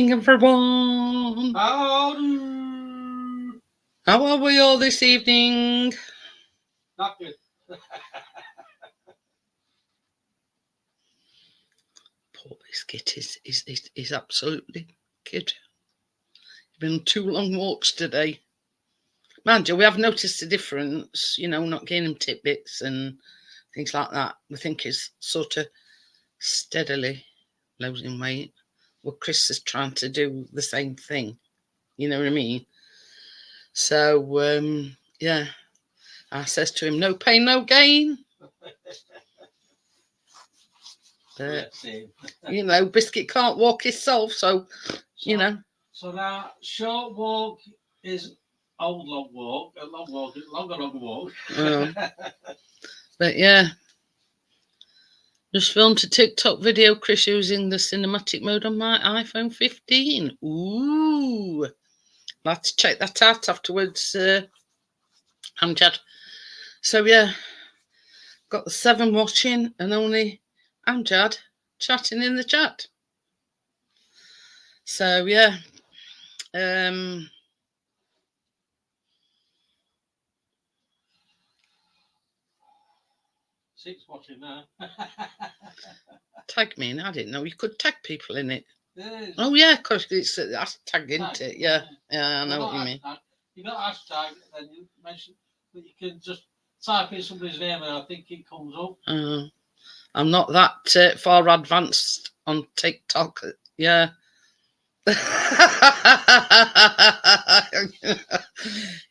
evening, everyone. Howdy. How are we all this evening? Not good. Poor Biscuit is absolutely kid. He's been on 2 long walks today. Mind you, we have noticed a difference, not getting him tidbits and things like that. We think he's sort of steadily losing weight. Well, Chris is trying to do the same thing. You know what I mean? So, yeah. I says to him, no pain, no gain. But, Biscuit can't walk himself, so. So now, short walk is old long walk, a long walk is longer walk. But yeah. Just filmed a TikTok video, Chris using the cinematic mode on my iPhone 15. Ooh. I'll have to check that out afterwards, Amjad. So yeah, got the 7 watching and only Amjad chatting in the chat. So yeah. 6 watching now. Tag me in. I didn't know you could tag people in it. Yes. Oh yeah, because it's hashtag, isn't it? Yeah, I know what you mean. You got hashtag, then you mention that you can just type in somebody's name and I think it comes up. I'm not that far advanced on TikTok. Yeah.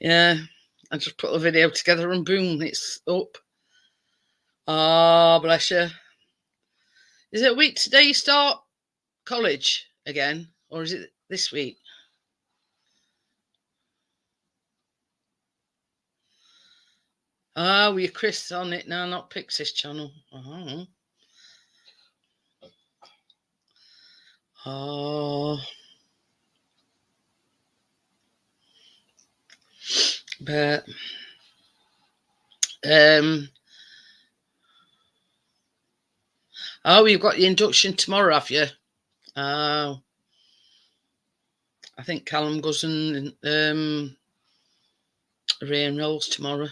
Yeah. I just put a video together and boom, it's up. Oh, bless you. Is it a week today you start college again? Or is it this week? Oh, you're Chris on it now, not Pixie's channel. Oh. But oh, you've got your induction tomorrow, have you? Oh, I think Callum goes and re-enrolls tomorrow.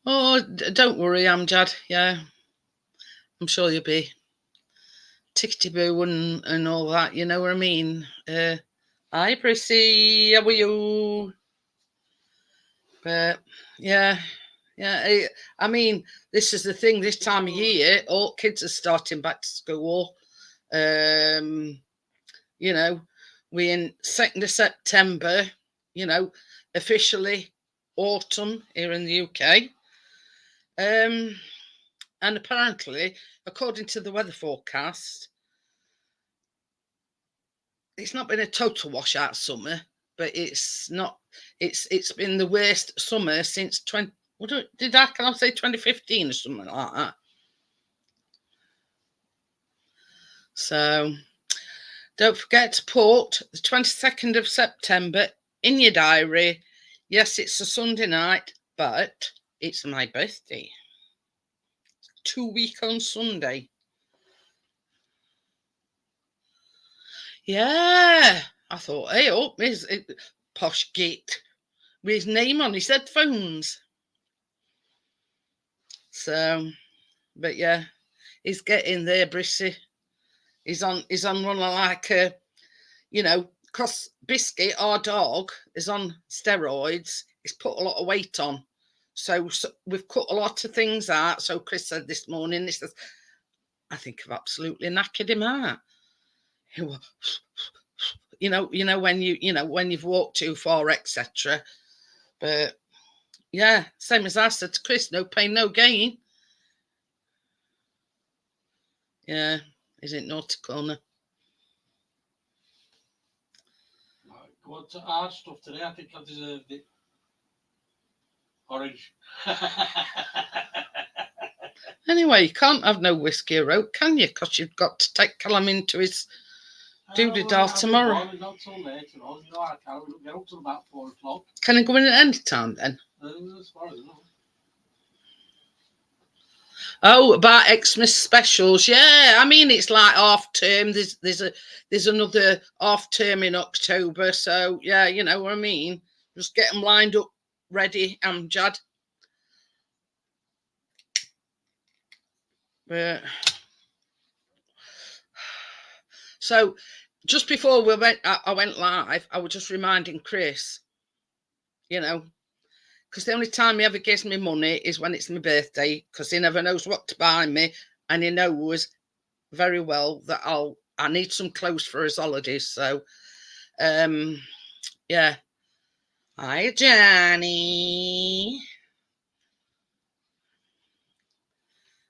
Oh, don't worry, Amjad. Yeah, I'm sure you'll be tickety-boo and all that. You know what I mean? Hi, Prissy. How are you? But yeah. I mean, this is the thing. This time of year, all kids are starting back to school. We're in 2nd of September. Officially autumn here in the UK. And apparently, according to the weather forecast, it's not been a total washout summer, but it's been the worst summer since 20. Can I say 2015 or something like that? So don't forget to put the 22nd of September in your diary. Yes, it's a Sunday night, but it's my birthday. 2 week on Sunday. Yeah, I thought, hey, up, here's a posh git with his name on his headphones. So, but yeah, he's getting there, Brissy. He's on running like a, because Biscuit, our dog, is on steroids. He's put a lot of weight on. So we've cut a lot of things out. So Chris said this morning, he says, I think I've absolutely knackered him out. When you've walked too far, etc. But yeah, same as I said to Chris, no pain, no gain. Yeah, is it naughty corner? Go on to hard stuff today. I think I deserved it. Orange. Anyway, you can't have no whiskey or oat, can you? Because you've got to take Callum into his doodle-dall tomorrow. Not till later on. I can't get up till about 4 o'clock. Can I go in at any time then? As far as I know. Oh, about Xmas specials. Yeah, I mean it's like half term. There's another half term in October. So yeah, you know what I mean. Just get them lined up, ready, Amjad. But so just before I went live. I was just reminding Chris, you know, because the only time he ever gives me money is when it's my birthday, because he never knows what to buy me, and he knows very well that I need some clothes for his holidays. So yeah. Hi Johnny.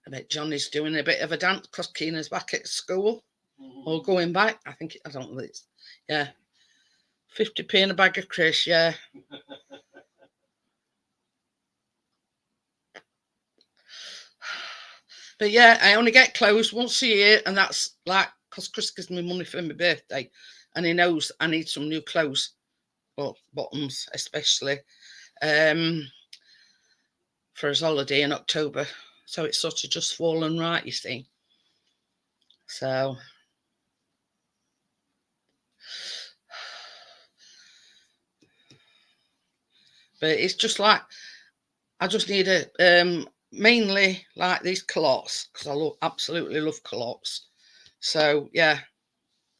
I bet Johnny's doing a bit of a dance because Keena's back at school or going back. I don't know. It's yeah. 50p in a bag of Chris, yeah. But yeah, I only get clothes once a year, and that's like because Chris gives me money for my birthday, and he knows I need some new clothes, well, bottoms especially, for his holiday in October. So it's sort of just fallen right, you see. So, but it's just like I just need a mainly like these culottes because absolutely love culottes. So yeah,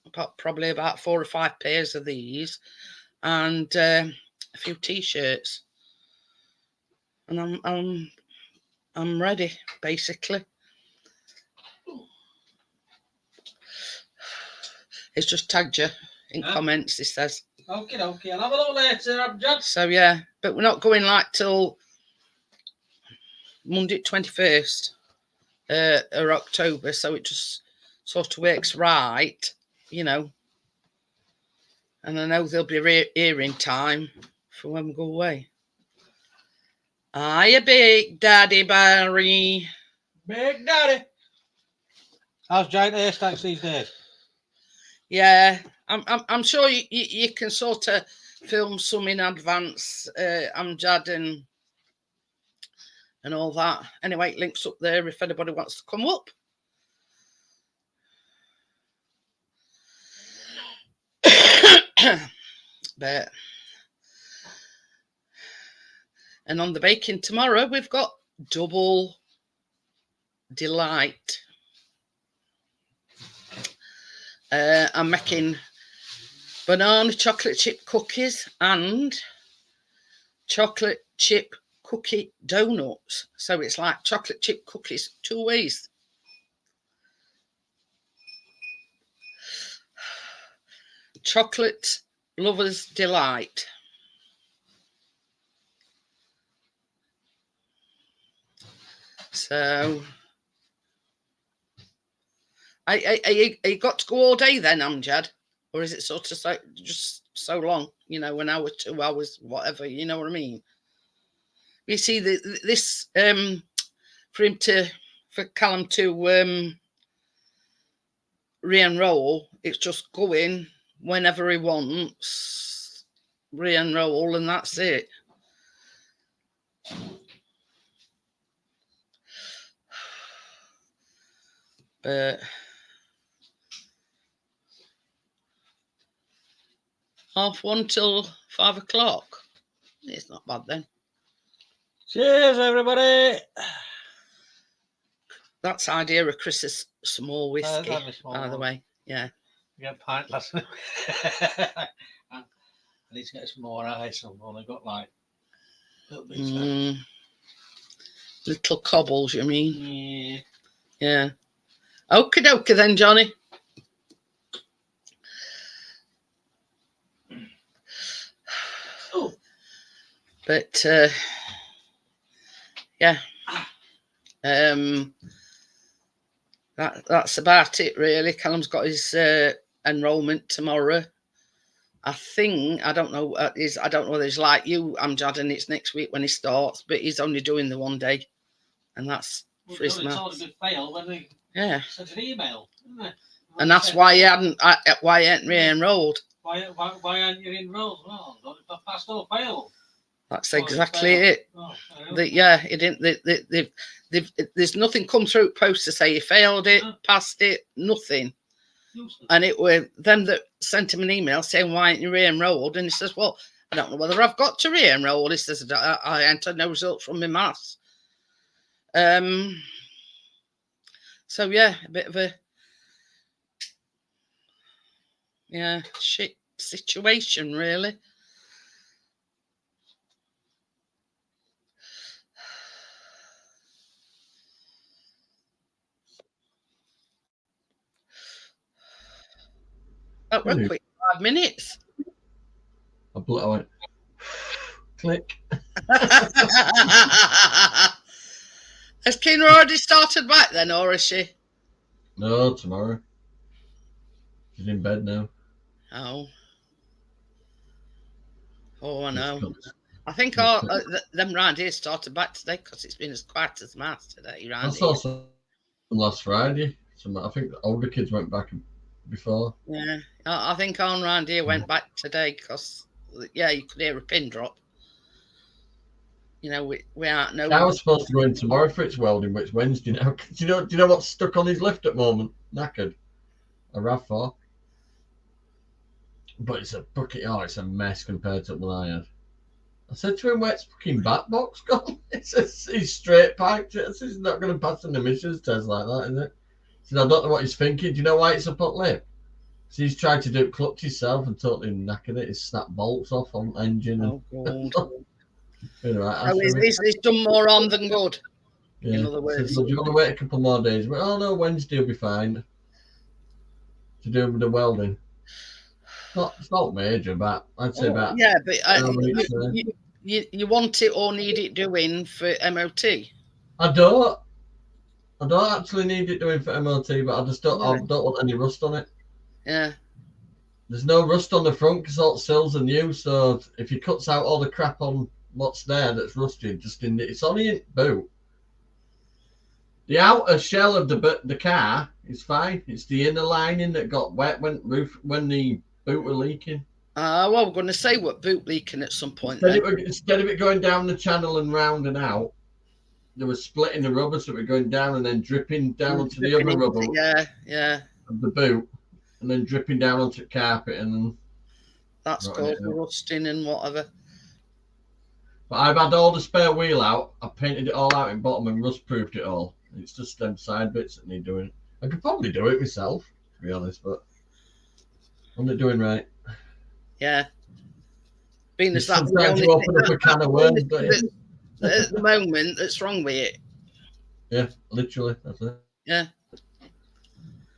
I've got probably about 4 or 5 pairs of these and a few t-shirts, and I'm ready basically. It's just tagged you in comments. He says. Okay, I'll have a look later, Amjad. So yeah, but we're not going like till Monday 21st or October, so it just sort of works right, you know. And I know they'll be here in time for when we go away. Hiya, Big Daddy Barry. Big Daddy. How's giant haystacks these days? Yeah, I'm sure you can sort of film some in advance, Amjad and all that. Anyway, links up there if anybody wants to come up. But and on the baking tomorrow we've got double delight. I'm making banana chocolate chip cookies and chocolate chip cookie donuts. So it's like chocolate chip cookies 2 ways. Chocolate lovers delight. So I got to go all day then, Amjad? Or is it sort of just so long, you know, an hour, 2 hours, whatever, you know what I mean? You see, this for Callum to re-enroll, it's just going whenever he wants, re-enroll, and that's it. But 1:30 till 5 o'clock. It's not bad then. Cheers, everybody. That's the idea of Chris's small whiskey, by the way. Yeah. Get a pint glass. I need to get some more ice. I've only got like little bits little cobbles, you mean? Yeah. Yeah. Okie dokie then, Johnny. Oh. But yeah. That's about it really. Callum's got his enrolment tomorrow. I think I don't know whether it's like you, Amjad, and it's next week when he starts, but he's only doing the 1 day, and that's for his maths. Fail when they sent an email, isn't it? And that's why he hadn't re-enrolled. Why aren't you enrolled? Well, I passed or failed. That's exactly it. It didn't. There's nothing come through post to say he failed it, passed it, nothing. And it were them that sent him an email saying, why aren't you re-enrolled? And he says, well, I don't know whether I've got to re-enroll. He says, I entered no results from my maths. So yeah, a bit of a shit situation, really. That were a quick 5 minutes. I went click. Has Kina already started back then, or is she? No, tomorrow. She's in bed now. Oh, I know. I think them round here started back today because it's been as quiet as mass today round I saw some last Friday. I think the older kids went back before. Yeah, I think on round here went back today because you could hear a pin drop. We aren't no. I was supposed to go in tomorrow for its welding, but it's Wednesday now. Do you know what's stuck on his lift at the moment? Knackered. A RAV4. But it's it's a mess compared to what I had. I said to him, where's fucking back box gone? He's straight piped it. He's not going to pass an emissions test like that, is it? He said, I don't know what he's thinking. Do you know why it's up on lip? So he's tried to do it clutch himself and totally knackered it. He's snapped bolts off on the engine. Oh, God. Right, he's done more harm than good. Yeah. In other words. So, do you want to wait a couple more days? Well, oh no, Wednesday will be fine. To do with the welding. It's not major, but I'd say about. Yeah, but you want it or need it doing for MOT? I don't actually need it doing for MOT, but I just don't. I don't want any rust on it. Yeah. There's no rust on the front because all the sills are new. So if he cuts out all the crap on what's there that's rusted, it's only in boot. The outer shell of the car is fine. It's the inner lining that got wet when the boot were leaking. Well, we're going to say what boot leaking at some point. Instead of it going down the channel and round and out, there was splitting the rubber, so it going down and then dripping down onto the other rubber. Of the boot, and then dripping down onto the carpet, and then that's called rusting and whatever. But I've had all the spare wheel out. I painted it all out in bottom and rust proofed it all. It's just them side bits that need doing. I could probably do it myself, to be honest, but I'm not doing right. Yeah. Being as that the only open up a can of worms, at the moment that's wrong with it. Yeah, literally, that's it. Yeah.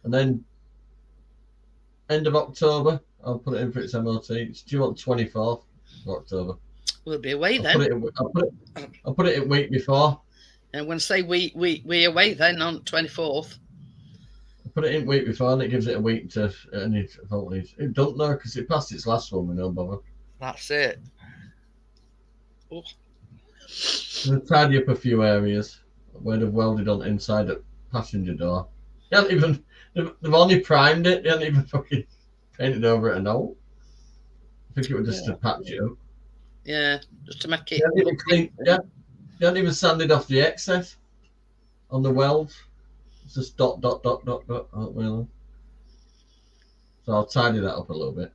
And then end of October, I'll put it in for its MOT. It's due on 24th of October. We'll be away then. I'll put it in week before. And when I say we away then on 24th. I put it in week before, and it gives it a week to. And it don't know because it passed its last one with no bother. That's it. I'm gonna tidy up a few areas where they've welded on inside the passenger door. They've only primed it. They haven't even fucking painted over it a note. I think it was just to patch it up. Yeah, just to make it look clean. Yeah, they haven't even sanded off the excess on the welds. It's just dot. So I'll tidy that up a little bit.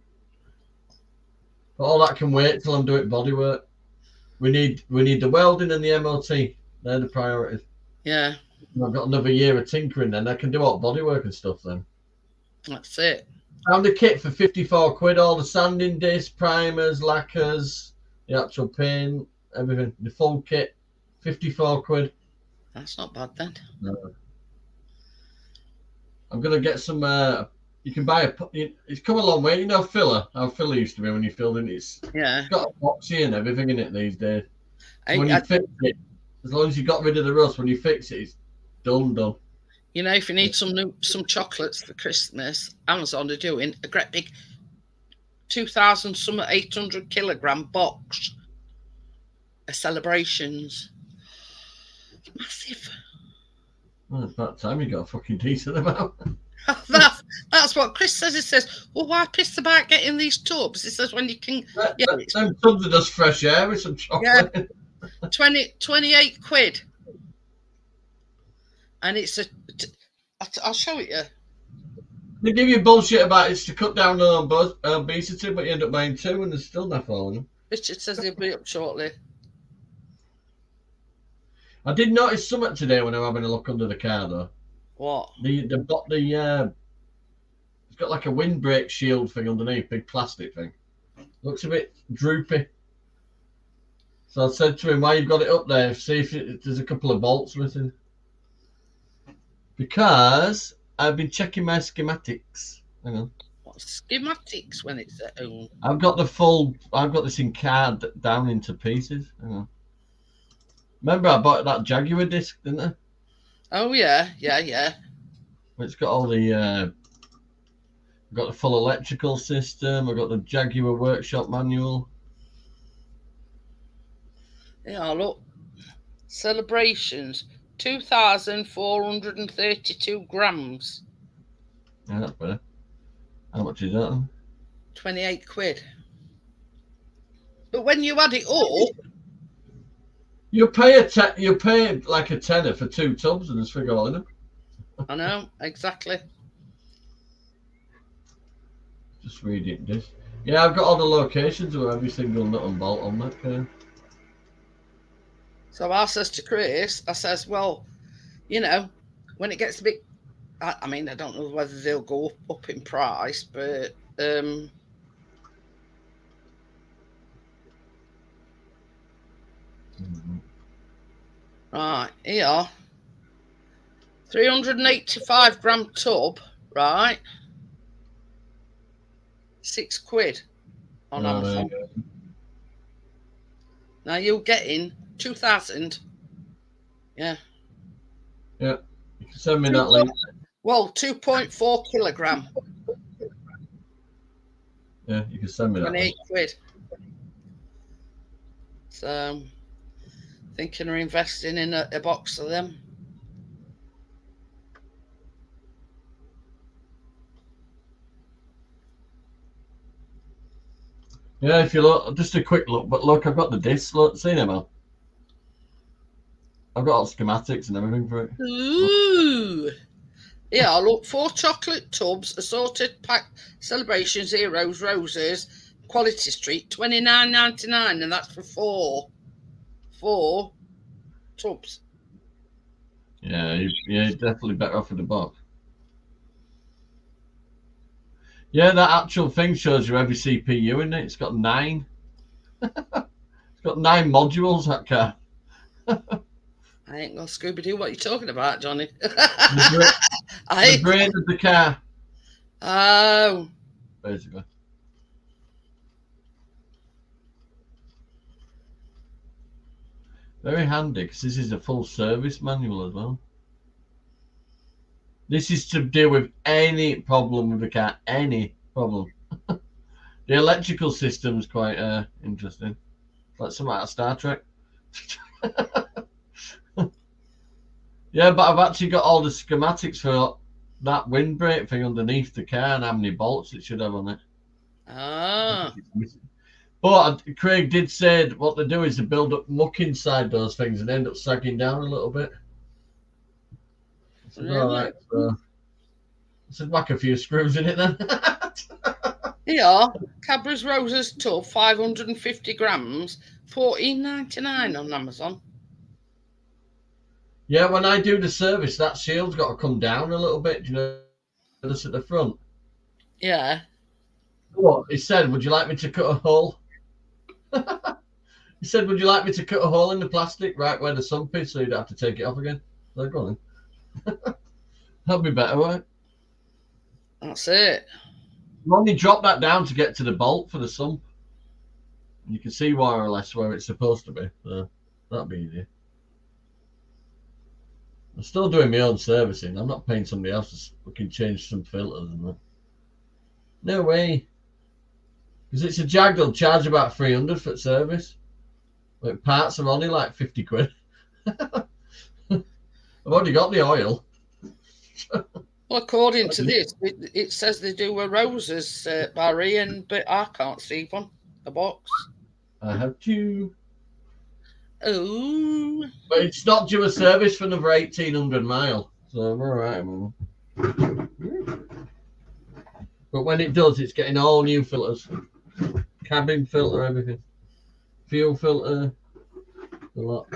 But all that can wait till I'm doing bodywork. We need the welding and the MOT. They're the priorities. Yeah. I've got another year of tinkering then. I can do all bodywork and stuff then. That's it. Found a kit for 54 quid. All the sanding discs, primers, lacquers, the actual paint, everything. The full kit, 54 quid. That's not bad then. No. I'm going to get some... you can buy it's come a long way. You know filler? How filler used to be when you filled in. It's got epoxy and everything in it these days. So when you fix it, as long as you got rid of the rust, when you fix it, it's done. You know, if you need some chocolates for Christmas, Amazon are doing a great big 2,800 kilogram box of celebrations. Massive. Well, it's about time you got a fucking decent amount. That's what Chris says. He says, well, why piss about getting these tubs? He says, when you can, yeah, Them tubs are just fresh air with some chocolate. 28 quid. And it's I'll show it you. They give you bullshit about it's to cut down on obesity, but you end up buying two and there's still nothing on them. Richard says he'll be up shortly. I did notice something today when I was having a look under the car though. What? They've got it's got like a windbreak shield thing underneath, big plastic thing. Looks a bit droopy. So I said to him, why you've got it up there? See if there's a couple of bolts missing. Because I've been checking my schematics. Hang on. What schematics when it's at home? I've got this in car down into pieces. Hang on. Remember I bought that Jaguar disc, didn't I? Oh yeah. It's got all the I've got the full electrical system, I've got the Jaguar workshop manual. Yeah, look. Celebrations, 2,432 grams. Yeah, that's better. How much is that? 28 quid. But when you add it up, you pay like a tenner for two tubs and there's figure all in them. I know, exactly. Just read it, this. Yeah, I've got all the locations of every single nut and bolt on that car. So I says to Chris, I says, well, you know, when it gets a bit, I mean, I don't know whether they'll go up in price, but right, here, 385 gram tub, right? 6 quid on Amazon. Now you're getting 2,000. Yeah. Yeah. You can send me that link. Well, 2.4 kilogram. Yeah, you can send me that. 28 quid. So, thinking of investing in a box of them. Yeah, if you look, just a quick look, but look, I've got the disc. Look, see them, I've got all schematics and everything for it. Ooh. Yeah, look, 4 chocolate tubs, assorted pack, celebration zeros, roses, Quality Street, $29.99, and that's for 4 tubs. Yeah, you're definitely better off with the box. Yeah, that actual thing shows you every CPU in it. It's got 9. It's got 9 modules, that car. I ain't gonna Scooby-Doo what you talking about, Johnny. The brain of the car. Oh. Basically. Very handy, because this is a full service manual as well. This is to deal with any problem with the car, any problem. The electrical system's quite interesting. Like something out of Star Trek. Yeah, but I've actually got all the schematics for that windbreak thing underneath the car and how many bolts it should have on it. Ah. But Craig did say what they do is they build up muck inside those things and end up sagging down a little bit. I said, Really? all right, so I said, whack a few screws in it then. Here, Cadbury's Roses tub, 550 grams, $14.99 on Amazon. Yeah, when I do the service, that shield's got to come down a little bit. Do you know, this at the front? Yeah. What? He said, would you like me to cut a hole? He said, would you like me to cut a hole in the plastic right where the sump is so you don't have to take it off again? So go on then. That'd be better, right? That's it. You only drop that down to get to the bolt for the sump. You can see more or less where it's supposed to be. So that'd be easy. I'm still doing my own servicing. I'm not paying somebody else to fucking change some filters and that. No way. Because it's a Jag, they'll charge about 300 for service. Like parts are only like 50 quid. I've already got the oil. Well, according to this, it says they do a roses, Barry, but I can't see one. A box. I have two. Oh. But it's not due a service for another 1,800 mile. So I'm alright, man. But when it does, it's getting all new filters. Cabin filter, everything. Fuel filter. A lot.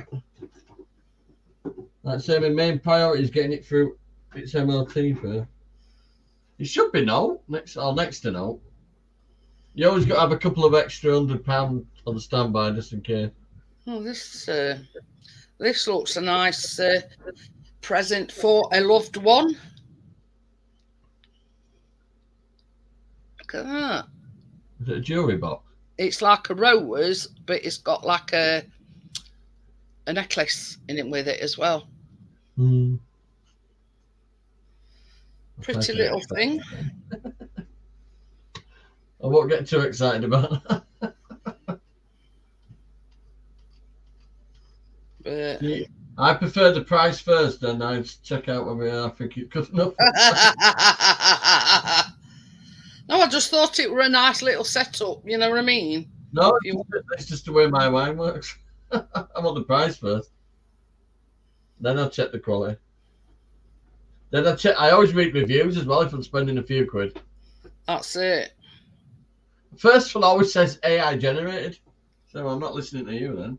Like I say, my main priority is getting it through its MOT first. It should be next to no. You always got to have a couple of extra £100 on the standby just in case. Oh, this looks a nice present for a loved one. Look at that. Is it a jewellery box? It's like a rose, but it's got like a necklace in it with it as well. Pretty little thing. I won't get too excited about that. But... I prefer the price first, and I check out whether I think it's good enough. No, I just thought it were a nice little setup. You know what I mean? No, it's just the way my mind works. I want the price first. Then I'll check the quality. Then I always read reviews as well if I'm spending a few quid. That's it. The first one always says AI generated. So I'm not listening to you then.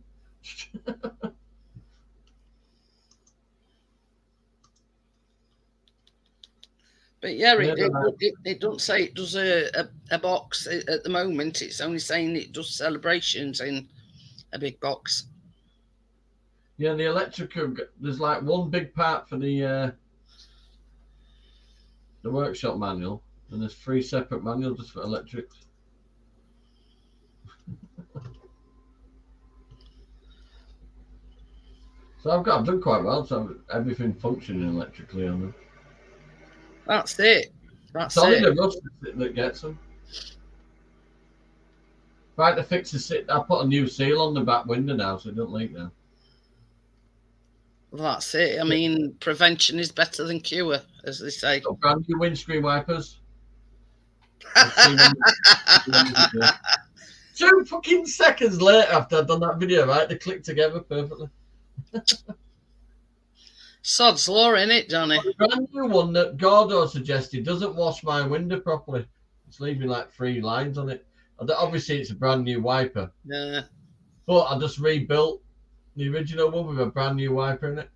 But yeah, it doesn't say it does a box at the moment. It's only saying it does celebrations in a big box. Yeah, the electrical, there's like one big part for the workshop manual, and there's 3 separate manuals just for electrics. So I've done quite well. So everything functioning electrically on them. That's it. That's it's only it. the rust that gets them. Right to fix I put a new seal on the back window now, so it don't leak now. Well, that's it. I mean, prevention is better than cure, as they say. Got brand new windscreen wipers. 2 fucking seconds later after I'd done that video, right, they clicked together perfectly. Sod's law, innit, Johnny? The brand new one that Gordo suggested doesn't wash my window properly. It's leaving like 3 lines on it. Obviously, it's a brand new wiper. Yeah. But I just rebuilt the original one with a brand new wiper in it.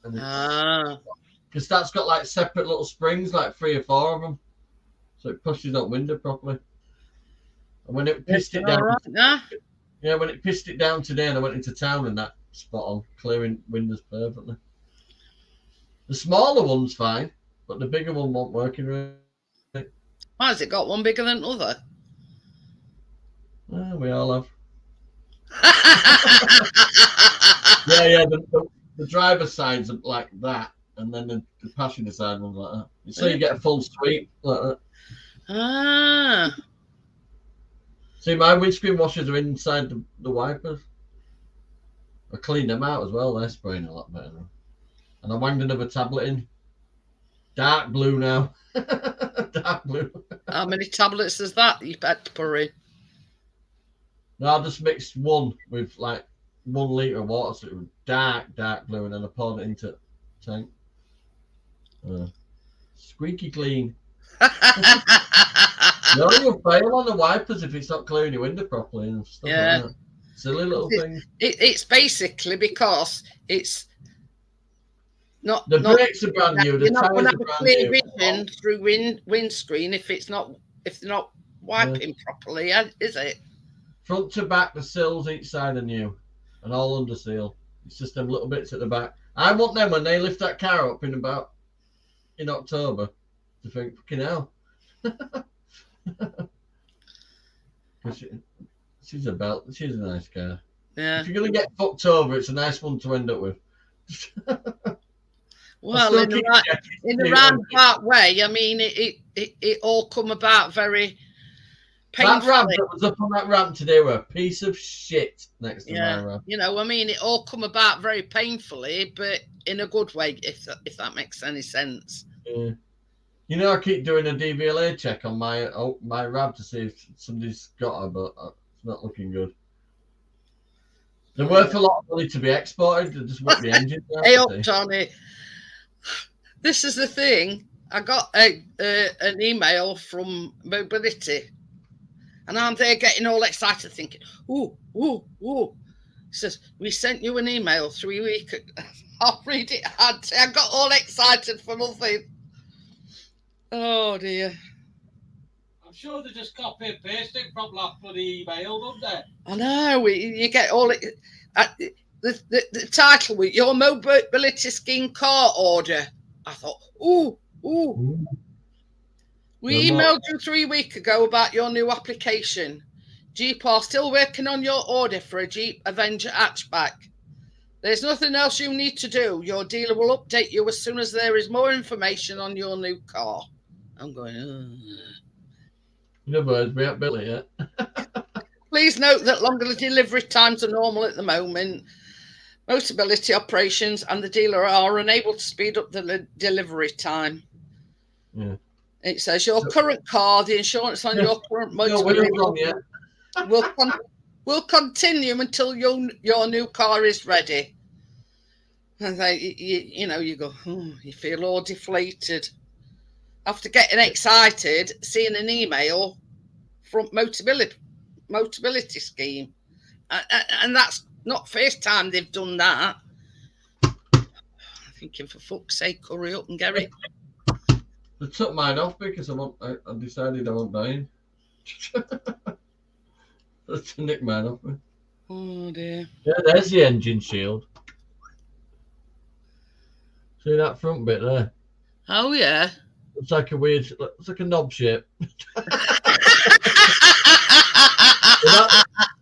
Because that's got like separate little springs, like 3 or 4 of them. So it pushes up window properly. And when it pissed it down, yeah, when it pissed it down today, and I went into town and that spot on, clearing windows perfectly. The smaller one's fine, but the bigger one won't working right. Why has it got one bigger than other? We all have. Yeah. The driver's side's like that, and then the passenger side one's like that. So you get a full sweep like that. See, my windscreen washers are inside the wipers. I cleaned them out as well. They're spraying a lot better now. And I wanged another tablet in. Dark blue now. Dark blue. How many tablets is that you had to pour in? No, I just mixed one with like 1 litre of water, so it was dark blue, and then I poured it into the tank. Squeaky clean. No, you'll fail on the wipers if it's not clearing your window properly and stuff like that. Silly little thing. It's basically because it's not. The brakes are brand new. You're not going to have a clear vision through windscreen if they're not wiping properly, is it? Front to back, the sills each side are new, and all under seal. It's just them little bits at the back. I want them when they lift that car up in October to think, fucking hell. She's a nice car. Yeah. If you're gonna get fucked over, it's a nice one to end up with. Well, in a roundabout way, I mean, it all come about very painfully. That ramp that was up on that ramp today were a piece of shit next to my ramp. You know, I mean, it all come about very painfully, but in a good way, if that makes any sense. Yeah. You know, I keep doing a DVLA check on my RAV to see if somebody's got her, but it's not looking good. They're worth a lot of money to be exported. They just won't be engines out. Hey up, Tony. This is the thing. I got an email from Mobility, and I'm there getting all excited, thinking, "Ooh, ooh, ooh." It says, "We sent you an email 3 weeks ago." I'll read it. I got all excited for nothing. Oh dear. I'm sure they just copy and paste it from that bloody email, don't they? I know. You get all it. The title with your mobility scheme car order. I thought, ooh. We emailed you 3 weeks ago about your new application. Jeep are still working on your order for a Jeep Avenger hatchback. There's nothing else you need to do. Your dealer will update you as soon as there is more information on your new car. I'm going, In other words, we haven't built it yet. Please note that longer delivery times are normal at the moment. Motability operations and the dealer are unable to speed up the delivery time. Yeah. It says your current car, the insurance on your current Motability will continue until your new car is ready. And you go, you feel all deflated. After getting excited, seeing an email from Motability scheme. And that's not first time they've done that. I'm thinking, for fuck's sake, hurry up and get it. They took mine off because I decided I wasn't buying. Let's nick mine off me. Oh dear. Yeah, there's the engine shield. See that front bit there? Oh yeah. It's like a weird, it's like a knob shape.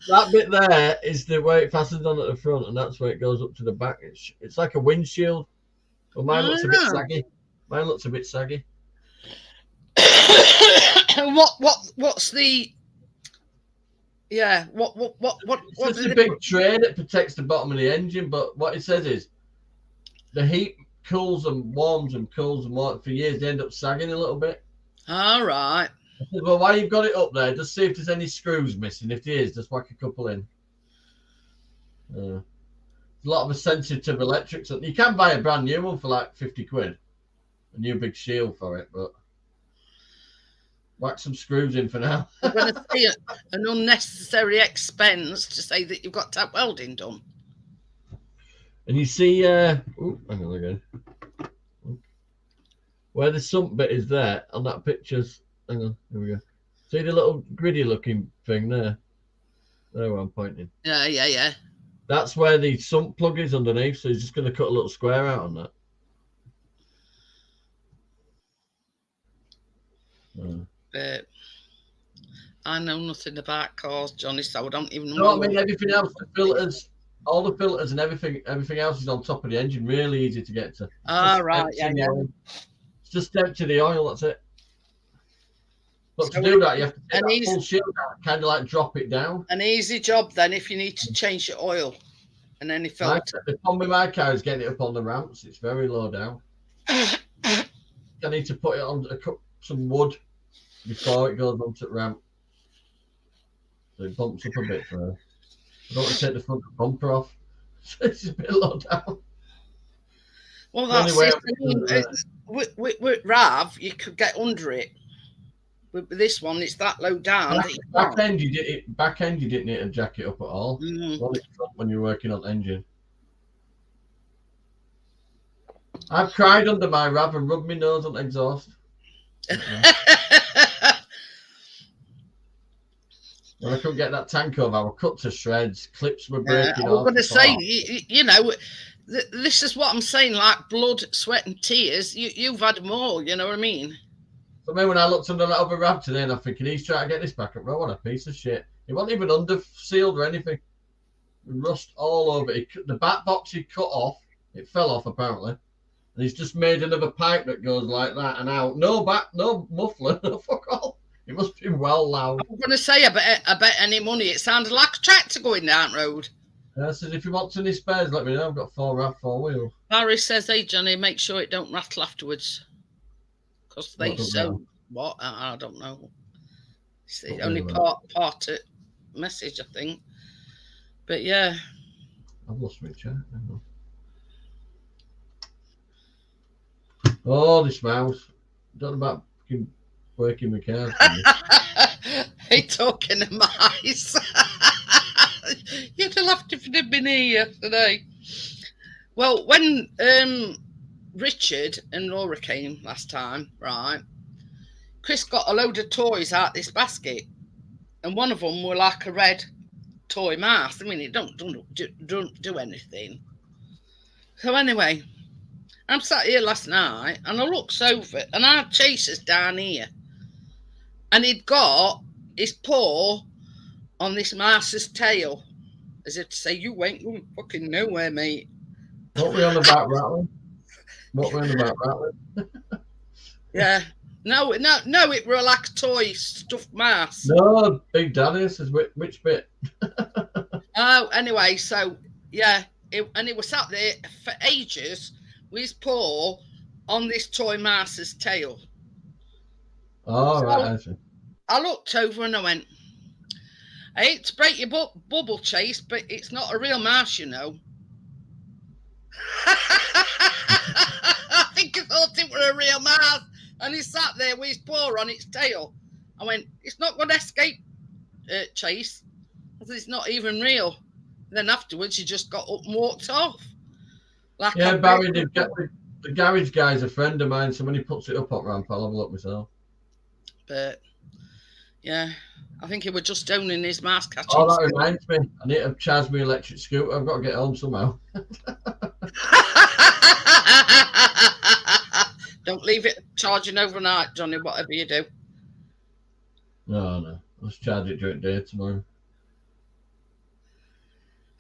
That bit there is the way it fastens on at the front, and that's where it goes up to the back. It's like a windshield. Well, mine looks a bit saggy. Mine looks a bit saggy. What's the? Yeah. What? It's just a big tray that protects the bottom of the engine. But what it says is, the heat cools and warms and cools and warms for years. They end up sagging a little bit. All right. I said, well, while you've got it up there, just see if there's any screws missing. If there is, just whack a couple in. There's a lot of the sensitive electrics. You can buy a brand new one for like 50 quid. A new big shield for it, but whack some screws in for now. I'm going to say an unnecessary expense to say that you've got to have welding done. And you see, hang on again. Where the sump bit is there on that picture's. Hang on, here we go. See the little gritty looking thing there? There where I'm pointing. Yeah. That's where the sump plug is underneath, so he's just going to cut a little square out on that. I know nothing about cars, Johnny, so I don't even know. No, I mean, everything else, the filters, all the filters and everything else is on top of the engine. Really easy to get to. Right, yeah. It's just empty the oil, that's it. But to do that, you have to take that full shield out, kind of like drop it down. An easy job then if you need to change your oil and any filter. The problem with my car is getting it up on the ramps. It's very low down. I need to put it on some wood before it goes onto the ramp. So it bumps up a bit first. I don't want to take the front bumper off. So it's a bit low down. Well, that's it. With RAV, you could get under it. With this one, it's that low down. Back end, you didn't need to jack it up at all. Only front when you're working on engine. I've cried under my RAV and rubbed my nose on exhaust. When I couldn't get that tank over, I was cut to shreds. Clips were breaking off. I was going to say, this is what I'm saying, like blood, sweat and tears. You've had more, you know what I mean? So maybe when I looked under that other RAV today and I'm thinking, he's trying to get this back up. What a piece of shit. It wasn't even under sealed or anything. Rust all over it. The back box he cut off, it fell off apparently. And he's just made another pipe that goes like that and out. No muffler, no fuck all. It must be well loud. I'm going to say, I bet any money. It sounded like a tractor going down the road. I said, if you want any spares, let me know. I've got 4 RAV 4 wheels. Barry says, hey, Johnny, make sure it don't rattle afterwards. because they What don't so know? what I don't know. It's the Don't only really know. part of message, I think. But yeah, I've lost my chat. Hang on. Oh, this mouse. Don't know about fucking working my cars. hey, talking of mice, you'd have laughed if you'd been here yesterday. Well, when Richard and Laura came last time, right? Chris got a load of toys out this basket, and one of them were like a red toy mouse. I mean, it don't do anything. So anyway, I'm sat here last night, and I looks over, and our Chaser's down here, and he'd got his paw on this mouse's tail, as if to say, "You ain't going fucking nowhere, mate." What we on about rattling? What we on about rattling? Yeah. No, it were like a toy stuffed mouse. No, Big Daddy says which bit? Oh, anyway, so yeah, and it was sat there for ages with his paw on this toy mouse's tail. Oh, So right, I see. I looked over and I went, "I hate to break your bubble, Chase, but it's not a real mouse, you know." I think I thought it were a real mouse, and he sat there with his paw on its tail. I went, "It's not going to escape, Chase. It's not even real." And then afterwards, he just got up and walked off. Like Yeah, Barry, the garage guy's a friend of mine, so when he puts it up on ramp, I'll have a look myself. But yeah, I think he was just owning his mouse catching. Oh, that reminds me. I need to charge my electric scooter. I've got to get home somehow. Don't leave it charging overnight, Johnny, whatever you do. No. Let's charge it during the day tomorrow.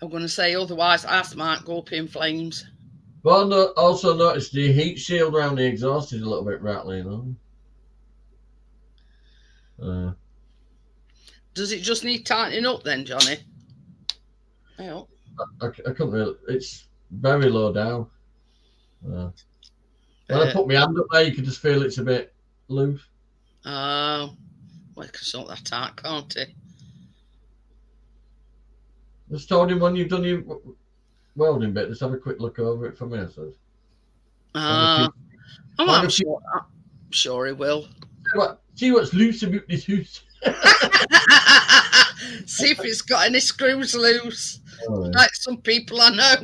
I'm going to say, otherwise, ours might go up in flames. Well, I also noticed the heat shield around the exhaust is a little bit rattling. Does it just need tightening up then, Johnny? Oh. I couldn't really. It's very low down. When I put my hand up there, you can just feel it's a bit loose. Oh, well, it can sort that out, can't it? Just told him when you've done your welding bit, just have a quick look over it for me, I said. I'm sure he will. See what's loose about this house. See if it's got any screws loose. Oh, yeah. Like some people I know.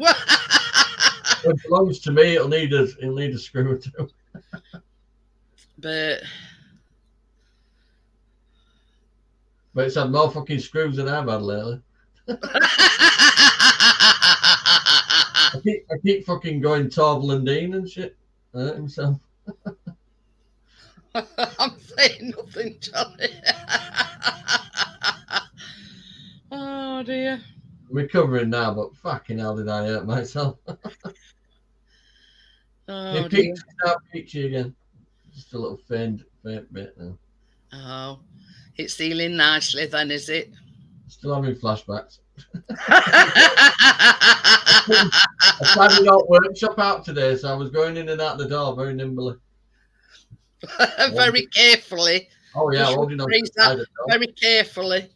If it belongs to me, it'll need a screw or two. But it's had more fucking screws than I've had lately. I keep fucking going Torval and Dean and shit. Himself. I'm saying nothing, Johnny. Oh dear. I'm recovering now, but fucking hell did I hurt myself. Oh dear. Peachy again. Just a little faint bit now. Oh, it's healing nicely then, is it? Still having flashbacks. I tried my workshop out today, so I was going in and out the door very nimbly. Very carefully. Oh yeah, holding on very carefully.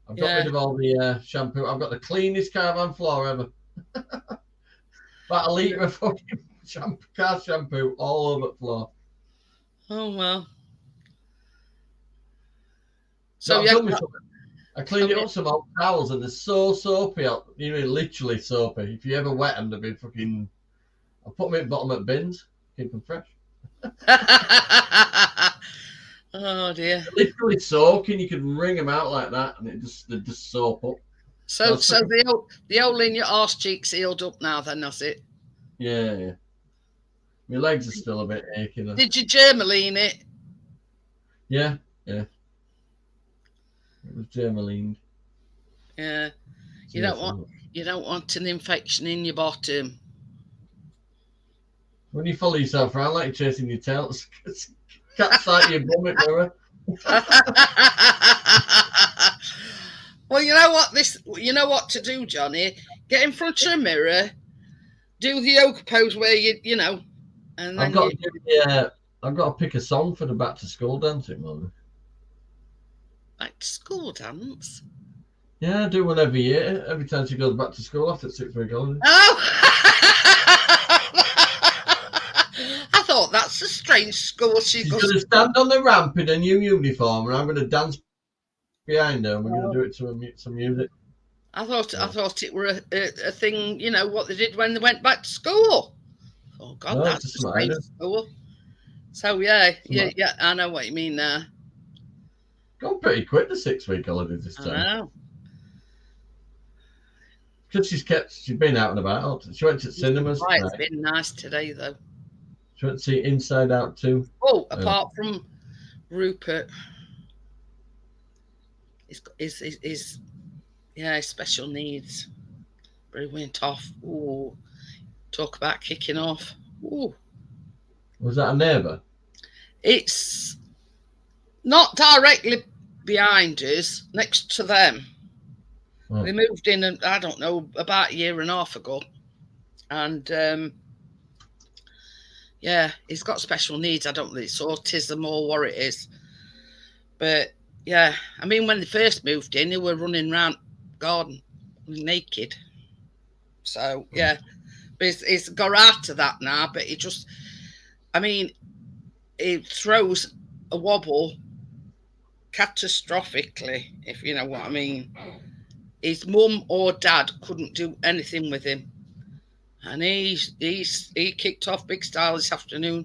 I've got rid of all the shampoo. I've got the cleanest caravan floor ever. About a litre of fucking car shampoo all over the floor. Oh well. So I cleaned it up some old towels and they're so soapy. You know, literally soapy. If you ever wet them, they'll be fucking. I put them in the bottom of bins, keep them fresh. Oh dear. They're literally soaking. You can wring them out like that, and they just soap up. So the hole in your arse cheeks healed up now, then, has it? Yeah. My legs are still a bit achy though. Did you germaline it? Yeah. It was germalined. Yeah. You don't want an infection in your bottom. When you follow yourself around like you're chasing your tail, cats like your vomit mirror. Well, you know what to do, Johnny. Get in front of a mirror, do the yoga pose where you know, and then I've got to do I've got to pick a song for the back to school dancing, Mummy. Back to school dance? Yeah, I do one every year. Every time she goes back to school after 6-week holiday. Oh! I thought that's a strange school she She's goes going to stand on the ramp in a new uniform, and I'm going to dance behind her, and we're going to do it to some music. I thought it were a thing, you know, what they did when they went back to school. Oh God, No, that's it's a strange school. So yeah, I know what you mean now. Gone pretty quick, the 6-week holiday this time. I know. Because she's been out and about. She went to cinemas. Right, it's been nice today though. She went to see Inside Out 2. Oh, apart from Rupert, his special needs. But he went off. Ooh, talk about kicking off. Ooh. Was that a neighbour? It's not directly behind us, next to them. Oh. They moved in, I don't know, about a year and a half ago. And he's got special needs. I don't know if it's autism or what it is. But yeah, I mean, when they first moved in, they were running around the garden naked. So yeah, but it's got out of that now. But it just, I mean, it throws a wobble catastrophically, if you know what I mean. His mum or dad couldn't do anything with him, and he kicked off big style this afternoon.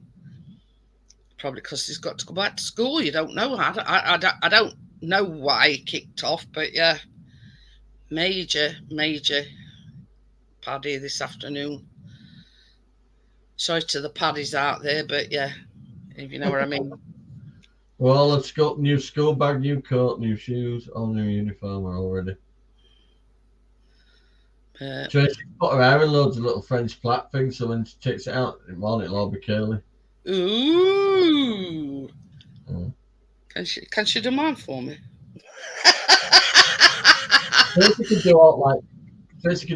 Probably because he's got to go back to school. You don't know. I don't know why he kicked off, but yeah, major paddy this afternoon. Sorry to the paddies out there, but yeah, if you know what I mean. Well, it's got new school bag, new coat, new shoes, all new uniform already. Tracy put her hair in loads of little French plait things, so when she takes it out in the morning, it'll all be curly. Ooh. Yeah. Can she do mine for me? Tracy could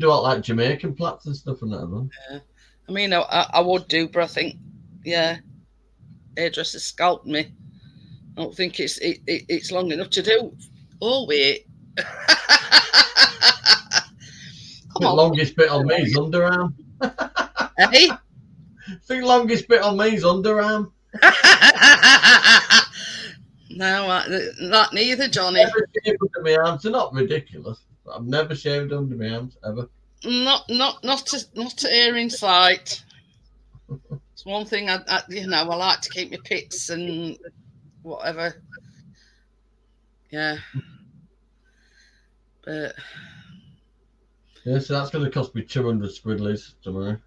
do out like Jamaican plaits and stuff and that. Yeah. I mean, I would do, but I think, yeah, hairdresser scalped me. I don't think it's long enough to do all with it. The longest bit on me is underarm. Hey? The longest bit on me is underarm. No, not neither, Johnny. I've never shaved under my arms. They're not ridiculous, but I've never shaved under my arms ever. Not to air in sight. It's one thing I like to keep my pits and whatever. Yeah. But yeah, so that's going to cost me 200 squidlies tomorrow.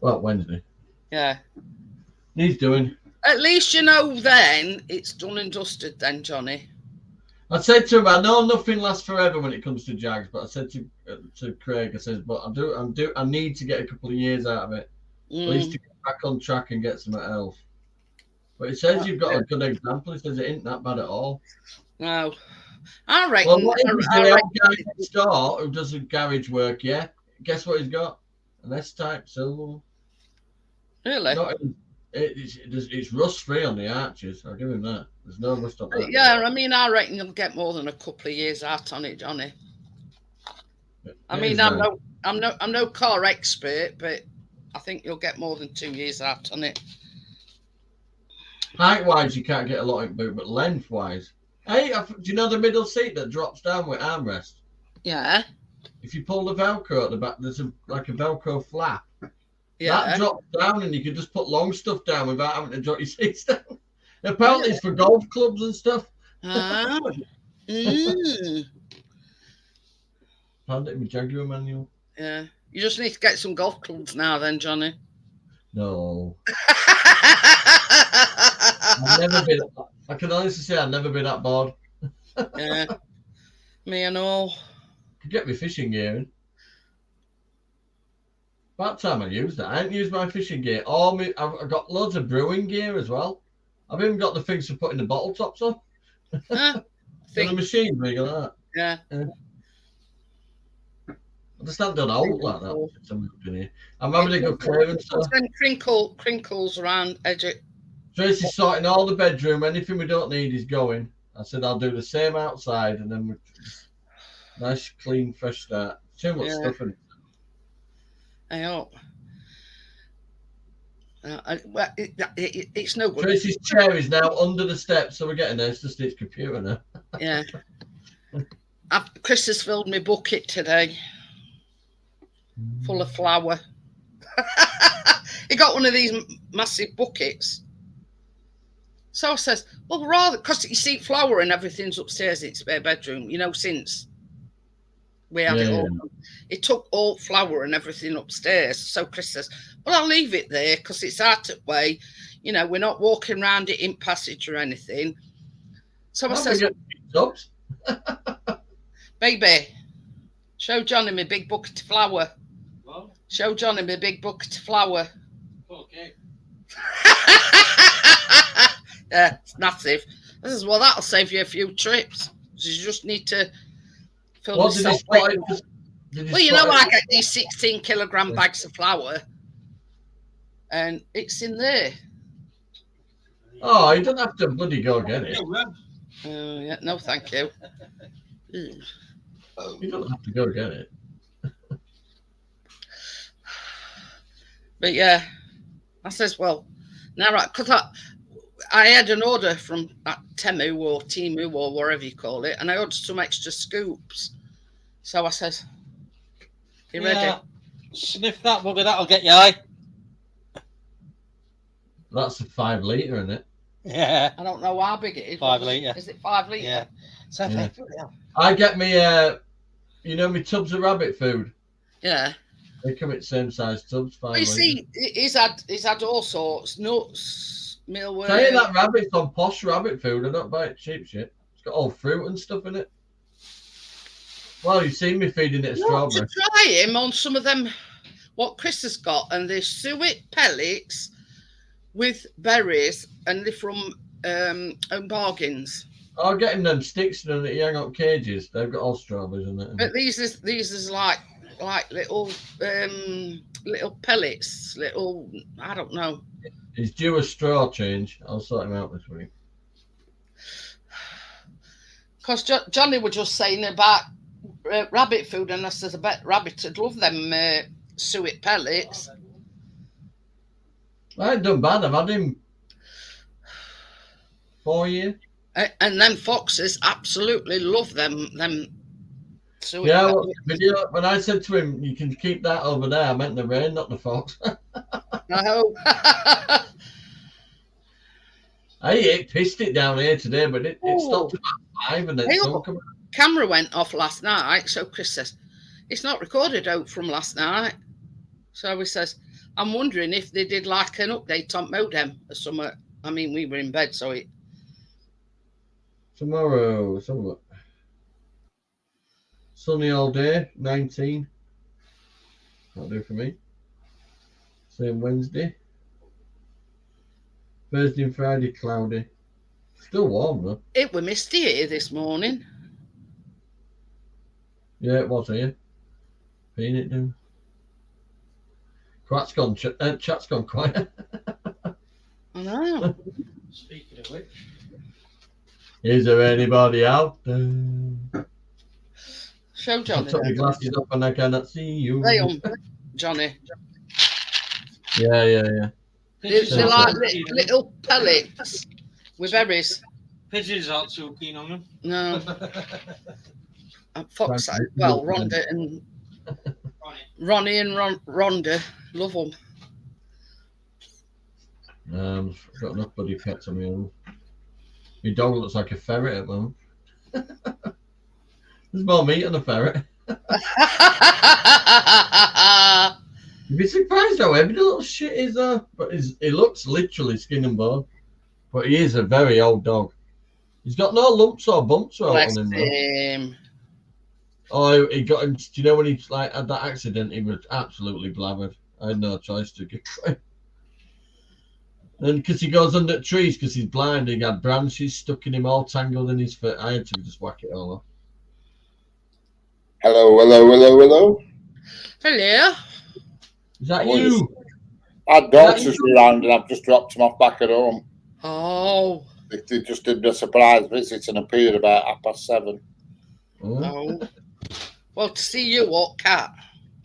Well, Wednesday. Yeah. He's doing. At least you know then it's done and dusted then, Johnny. I said to him, I know nothing lasts forever when it comes to Jags, but I said to Craig, I said, but I need to get a couple of years out of it, at least to get back on track and get something else. But it says you've got a good example. It says it ain't that bad at all. No, I reckon. Well, what is the old guy next door who does the garage work? Yeah, guess what he's got? An S-type silver. Really? It's rust free on the arches. I'll give him that. There's no rust on that. Yeah, I mean, I reckon you'll get more than a couple of years out on it, Johnny. I mean, I'm no car expert, but I think you'll get more than 2 years out on it. Height-wise, you can't get a lot in boot, but length-wise, hey, do you know the middle seat that drops down with armrest? Yeah. If you pull the Velcro at the back, there's like a Velcro flap. Yeah. That drops down, and you can just put long stuff down without having to drop your seats down. Apparently, it's for golf clubs and stuff. Ah. Found it in my Jaguar manual. Yeah. You just need to get some golf clubs now, then, Johnny. No. I can honestly say I've never been that bored. Yeah. Me and all. Could get my fishing gear in. About time I used it. I ain't used my fishing gear. I've got loads of brewing gear as well. I've even got the things for putting the bottle tops on. The machine rig like that. Yeah. I just haven't done old like that since I moved in here. I'm having a good clearance. Crinkles around edge it. Tracy's sorting all the bedroom. Anything we don't need is going. I said I'll do the same outside, and then we nice, clean, fresh start. Too much stuff in it. I hope. Well, it's no good. Tracy's chair is now under the steps, so we're getting there. It's just its computer now. Yeah. Chris has filled my bucket today, full of flour. He got one of these massive buckets. So I says, well, rather, because you see flour and everything's upstairs in its spare bedroom, you know, since we had it all. It took all flour and everything upstairs. So Chris says, well, I'll leave it there because it's out of way. You know, we're not walking around it in passage or anything. So I says, baby, show Johnny my big bucket of flour. What? Show Johnny my big bucket of flour. Okay. Yeah, it's massive. I says, well, that'll save you a few trips. You just need to fill yourself with. Well, you know, I get these 16-kilogram bags of flour, and it's in there. Oh, you don't have to bloody go get it. Yeah, no, thank you. You don't have to go get it. But yeah, I says, well, now right, because I had an order from Temu or Timu or whatever you call it, and I ordered some extra scoops. So I says, you ready? Sniff that bugger, that'll get you high. That's a 5 litre, isn't it? Yeah. I don't know how big it is. 5 litre. Is it 5 litre? Yeah. So Yeah. I get me, you know, me tubs of rabbit food. Yeah. They come in the same size tubs. 5 Well, you see, he's had all sorts, nuts, mealworms. Tell you that rabbit's on posh rabbit food. I don't buy it cheap shit. It's got all fruit and stuff in it. Well, you've seen me feeding it strawberry. To try him on some of them, what Chris has got, and they're suet pellets with berries, and they're from Home Bargains. I'm getting them sticks and you hang up cages. They've got all strawberries in it. But these is like little pellets, little, I don't know. He's due a straw change. I'll sort him out this week. Because Johnny was just saying about rabbit food, and I says, I bet rabbit would love them suet pellets. I ain't done bad. I've had him 4 years. And them foxes absolutely love them suet pellets. When I said to him, you can keep that over there, I meant the rain, not the fox. No. I pissed it down here today, but it stopped about 5 and then some camera went off last night, so Chris says, it's not recorded out from last night. So he says, I'm wondering if they did like an update on modem or something. I mean, we were in bed, so it... Tomorrow, somewhat. Sunny all day, 19. That'll do for me. Same Wednesday. Thursday and Friday, cloudy. Still warm, though. It was misty here this morning. Yeah, it was here. Paying it down. Chat's gone quiet. I know. Speaking of which. Is there anybody out there? Show Johnny. I took my glasses off and I cannot see you. They Johnny. Yeah. They're like little pellets with berries. Pigeons aren't too keen on them. No. Fox, well, Rhonda and Ronnie and Rhonda love them. I've got enough bloody pets on my own. My dog looks like a ferret at the moment. There's more meat on a ferret. You'd be surprised how heavy the little shit is, though. But he looks literally skin and bone. But he is a very old dog. He's got no lumps or bumps on him, though. Oh, he got him. Do you know when he had that accident? He was absolutely blabbered. I had no choice to get him. And because he goes under trees because he's blind, he had branches stuck in him, all tangled in his foot. I had to just whack it all off. Hello. Hello. Is that you? Our daughter's around and I've just dropped him off back at home. Oh, They just did a surprise visit and appeared about 7:30. oh. Well, to see you, what cat?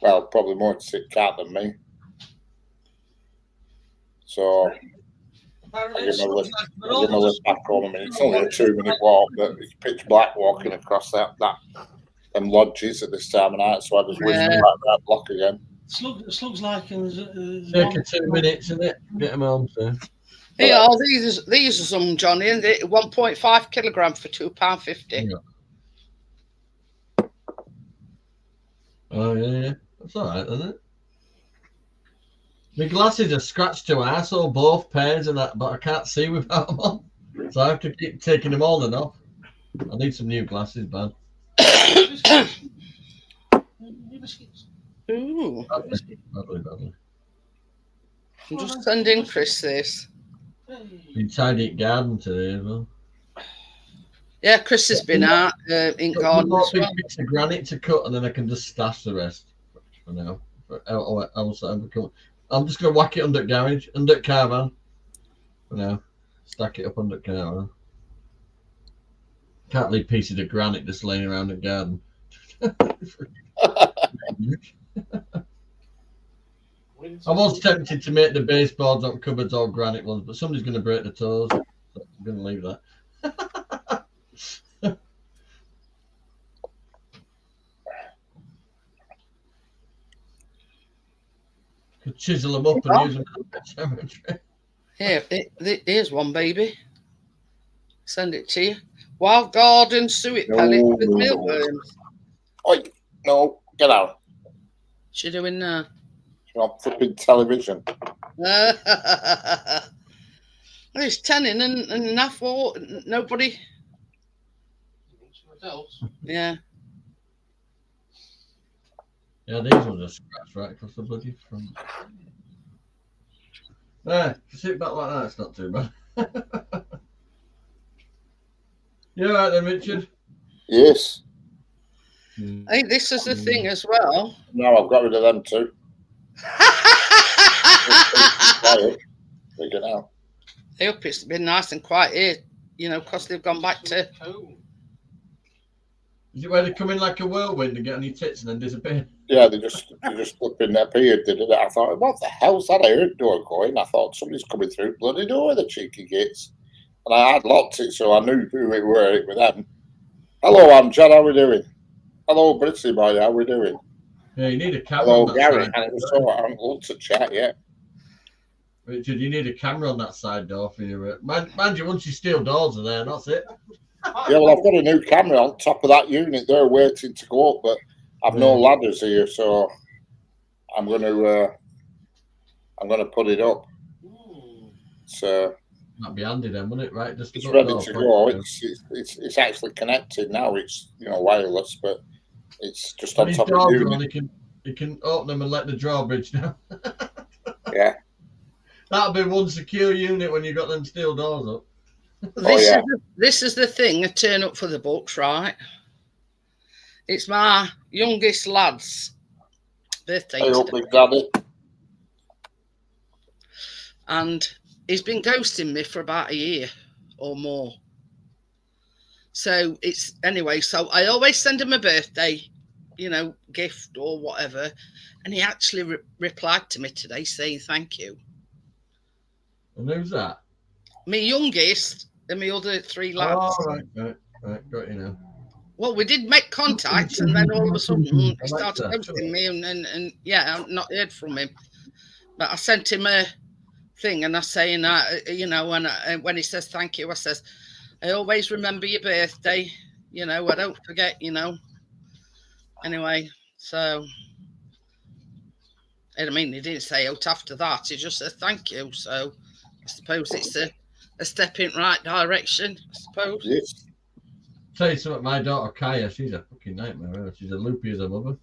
Well, probably more to see Cat than me. So Apparently, I'll it give him a looks lift. like an I'll give him a awful lift back home a minute. It's only a 2-minute walk, but it's pitch black walking across them lodges at this time of night. So I just whisked Yeah. back that block again. This looks like there's Take a 2 minutes, isn't it? Get them home, sir. Yeah, these are some, Johnny, and 1.5 kilogram for £2.50. Yeah. Oh, yeah. That's all right, isn't it? My glasses are scratched to arsehole, both pairs and that, but I can't see without them on. So I have to keep taking them on and off. I need some new glasses, man. Ooh, Badly. I'm just sending Chris this. Been tidying garden today as well. Yeah, Chris has been out in garden as Big well. bits of granite to cut, and then I can just stash the rest for now. I'm just going to whack it under the garage, under the caravan for now. Stack it up under the caravan. Can't leave pieces of granite just laying around the garden. I was tempted to make the baseboards up cupboards all granite ones, but somebody's going to break the toes. So I'm going to leave that. Could chisel them up and use them as geometry. Here, here's one, baby. Send it to you. Wild garden suet pellet with mealworms. Oi, no, get out. What's she doing now? You're on flipping television. It's tanning and enough or nobody. Yeah. Yeah, these ones are scratched right across the bloody front. There, sit back like that, it's not too bad. You alright then, Richard? Yes. I think this is the thing as well. No, I've got rid of them too. Get out. I hope it's been nice and quiet here, because they've gone back to. Is it where they come in like a whirlwind and get on your tits and then disappear? Yeah, they just flipping appeared. They did it. I thought, what the hell's that? I heard door going. I thought somebody's coming through bloody door, the cheeky gits. And I had locked it, so I knew who it were. It was them. Hello, Amjad, how we doing? Hello, Britsy boy, how we doing? Yeah, you need a camera. Hello, on that Gary. side. And it was so I haven't looked to chat yet. Richard, you need a camera on that side door for you. Mind you, once your steel doors are there, that's it. Yeah, well, I've got a new camera on top of that unit there waiting to go up, but I've no ladders here, so I'm going to put it up. So that'd be handy then, wouldn't it? Right, just it's ready to go. It's actually connected now. It's wireless, but it's just on top of the unit. You can open them and let the drawbridge down. Yeah. That'll be one secure unit when you got them steel doors up. This is the thing. I turn up for the books, right? It's my youngest lad's birthday today. And he's been ghosting me for about a year or more. So so I always send him a birthday, gift or whatever. And he actually replied to me today saying thank you. And who's that? My youngest and my other 3 lads. Oh, right, got you now. Well, we did make contact, and then all of a sudden he started ghosting me, and I've not heard from him. But I sent him a thing, and I saying that, when he says thank you, I says, I always remember your birthday, I don't forget, Anyway, so he didn't say out after that. He just said thank you. So I suppose it's a step in right direction, I suppose. Yes. Tell you something, my daughter Kaya, she's a fucking nightmare. She's a loopy as a mother.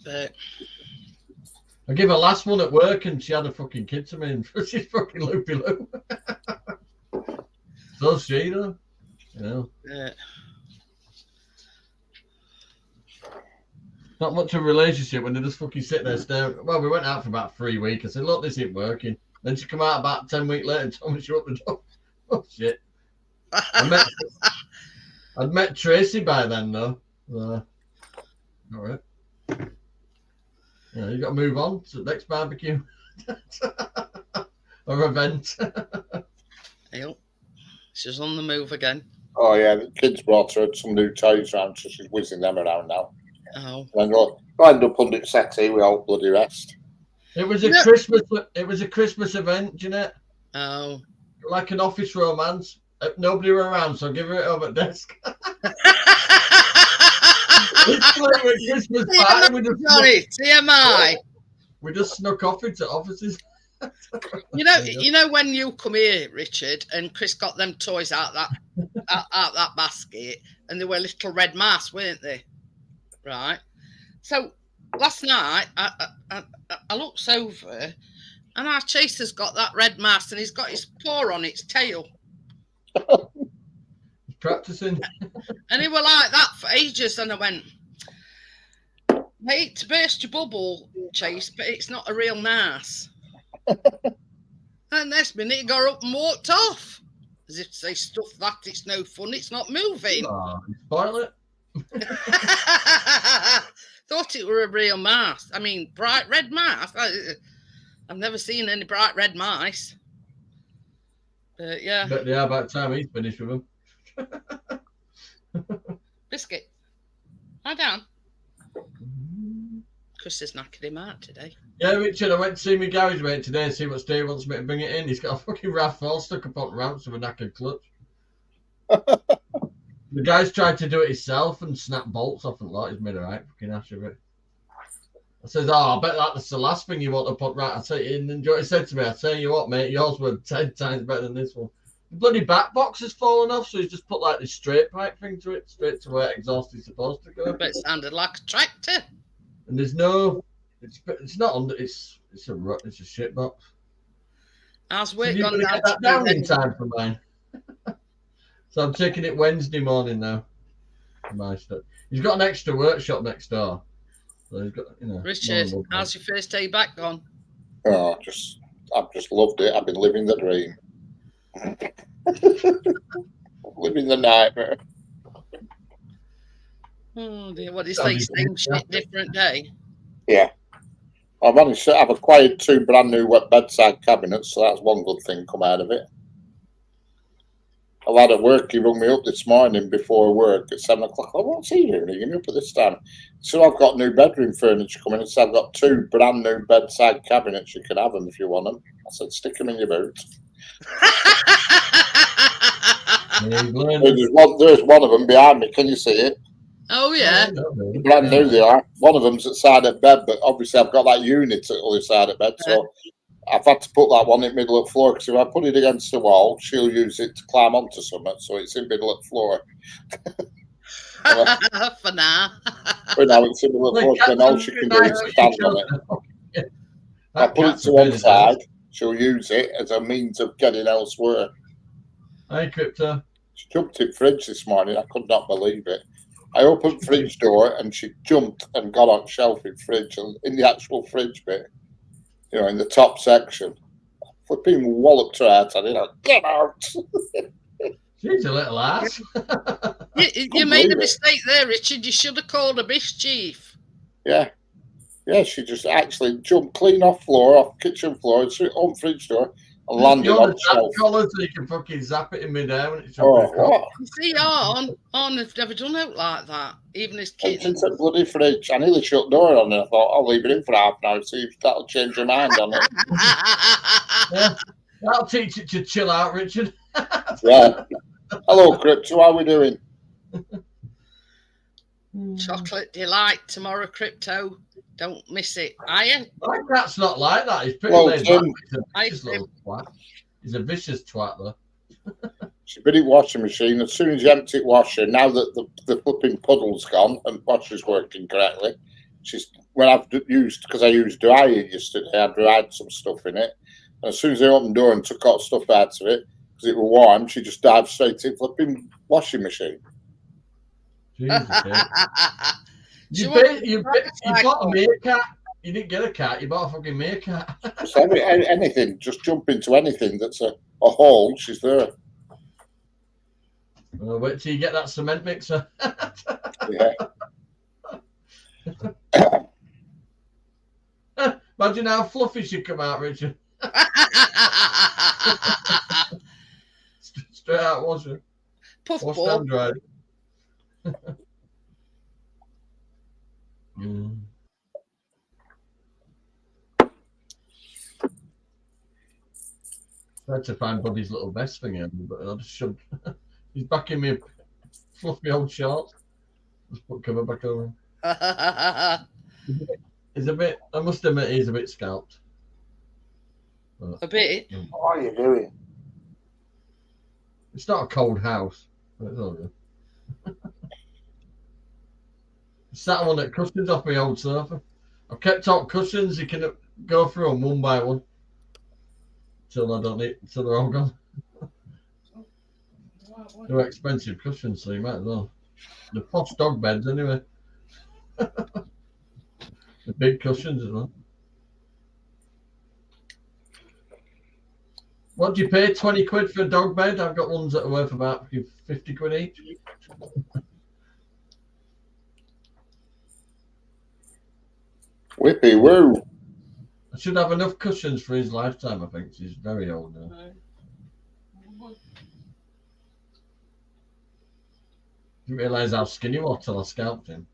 But I gave her last one at work and she had a fucking kid to me and she's fucking loopy loop. So she, Not much of a relationship when they just fucking sit there staring. Well, we went out for about 3 weeks. I said, look, this ain't working. Then she come out about 10 weeks later and told me she opened the door. Oh, shit. I'd met Tracy by then, though. All right. Yeah, you got to move on to the next barbecue or event. Yep. She's on the move again. Oh yeah, the kids brought her some new toys around, so she's whizzing them around now. Oh. And they'll end up under sexy with all bloody rest. It was a Christmas. It was a Christmas event, Jeanette. Oh. Like an office romance. Nobody were around, so give her it over at desk. It's like a Christmas party. TMI. We just snuck off into offices. You know when you come here, Richard, and Chris got them toys out that basket, and they were little red mice, weren't they? Right. So last night I looked over, and our chaser's got that red mouse, and he's got his paw on its tail. He's practicing. And he were like that for ages, and I went, I hate to burst your bubble, Chase, but it's not a real mouse. And next minute he got up and walked off. As if to say, stuff that, it's no fun, it's not moving. Oh, you spoil it. Thought it were a real mouse. I mean, bright red mice. I've never seen any bright red mice. But yeah. But yeah, about time he's finished with them. Biscuit. Lie down. Chris has knackered him out today. Yeah, Richard, I went to see my garage mate today and see what Steve wants me to bring it in. He's got a fucking RAV4 stuck up on ramps with a knackered clutch. The guy's tried to do it himself and snap bolts off and lot. He's made a right fucking ash of it. I says, I bet that's the last thing you want to put right. I say, and then Joey said to me, I tell you what, mate, yours were 10 times better than this one. The bloody back box has fallen off, so he's just put like this straight pipe thing to it, straight to where exhaust is supposed to go. But it sounded like a tractor. And there's no, it's not under, it's a shit box. How's work So you've gone got to get that down in time for mine. So I'm taking it Wednesday morning now. My stuff. He's got an extra workshop next door. So he's got, Richard, how's your first day back gone? Oh, I've just loved it. I've been living the dream. Living the nightmare. Oh dear, what is like same shit, different day? Yeah. I've acquired 2 brand new wet bedside cabinets, so that's one good thing come out of it. A lad at work, he rung me up this morning before work at 7 o'clock. Oh, what's he doing? He me up at this time. So I've got new bedroom furniture coming in. So I've got 2 brand new bedside cabinets. You can have them if you want them. I said, stick them in your boot. There's one of them behind me. Can you see it? Oh, yeah. Brand new they are. One of them's at the side of bed, but obviously I've got that unit at the other side of bed, so I've had to put that one in the middle of the floor, because if I put it against the wall, she'll use it to climb onto something, so it's in the middle of the floor. For now. But now it's in the middle of the floor, then all she can do is stand on it. I put it to one side, she'll use it as a means of getting elsewhere. Hi, Crypto. She jumped in the fridge this morning, I could not believe it. I opened the fridge door and she jumped and got on shelf in fridge, and in the actual fridge bit, in the top section. Flipping walloped her out and get out. She's a little ass. You made a mistake there, Richard. You should have called a mischief. Yeah. Yeah, she just actually jumped clean off kitchen floor, on fridge door, and landed on the shelf. Collar so you can fucking zap it in midair when it's what? You see, Arn has never done out like that, even his kids. It's a bloody fridge. I nearly shut the door on it. I thought, I'll leave it in for half an hour, see if that'll change your mind on it. Yeah, that'll teach it to chill out, Richard. Yeah. Hello, Crypto. How are we doing? Chocolate delight tomorrow, Crypto. Don't miss it. Are you? My cat's not like that. He's pretty laid back. He's a vicious little twat. He's a vicious twat, though. She's been in washing machine. As soon as you empty the washer, now that the flipping puddle's gone and washer's working correctly, because I used dryer yesterday, I dried some stuff in it. And as soon as I opened the door and took all stuff out of it, because it was warm, she just dived straight in the flipping washing machine. Jesus, you bought a meerkat. You didn't get a cat. You bought a fucking meerkat. Just anything. Just jump into anything that's a hole. She's there. Well, wait till you get that cement mixer. Yeah. Imagine how fluffy she'd come out, Richard. Straight out, washed her. Washed Puffball. and dried. Mm. Tried to find Buddy's little vest thing in, but I just shoved. He's back in me fluffy old shorts. Just put cover back over. He's a bit. I must admit, he's a bit scalped. But, A bit. What are you doing? it's not a cold house. But it's all good. Sat on that cushions off my old sofa. I've kept out cushions. You can go through them one by one until I don't need. Until they're all gone. They're expensive cushions, so you might as well. The posh dog beds, anyway. The big cushions as well. What do you pay? 20 quid for a dog bed? I've got ones that are worth about 50 quid each. Whippy woo. I should have enough cushions for his lifetime, I think. He's very old now. Didn't realise how skinny he was till I scalped him.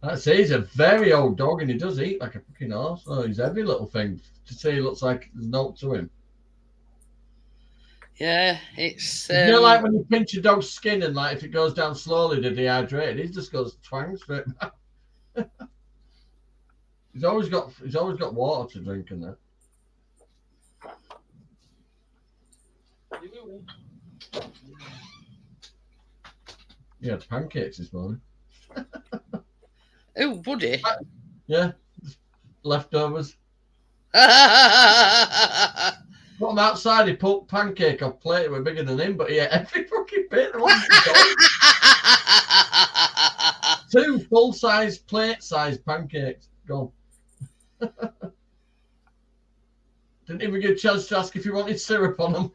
I'd say he's a very old dog and he does eat like a fucking horse. Oh, he's every little thing. To say he looks like there's no to him. Yeah, it's. You know, like when you pinch a dog's skin and like if it goes down slowly, they're dehydrated. He just goes twang straight back. He's always got water to drink and that. He had pancakes this morning. Oh, Buddy. Yeah, leftovers. Put him outside, he put pancake off plate that were bigger than him, but he ate every fucking bit. Two full-size, plate-sized pancakes. Gone. Didn't even get a chance to ask if you wanted syrup on them.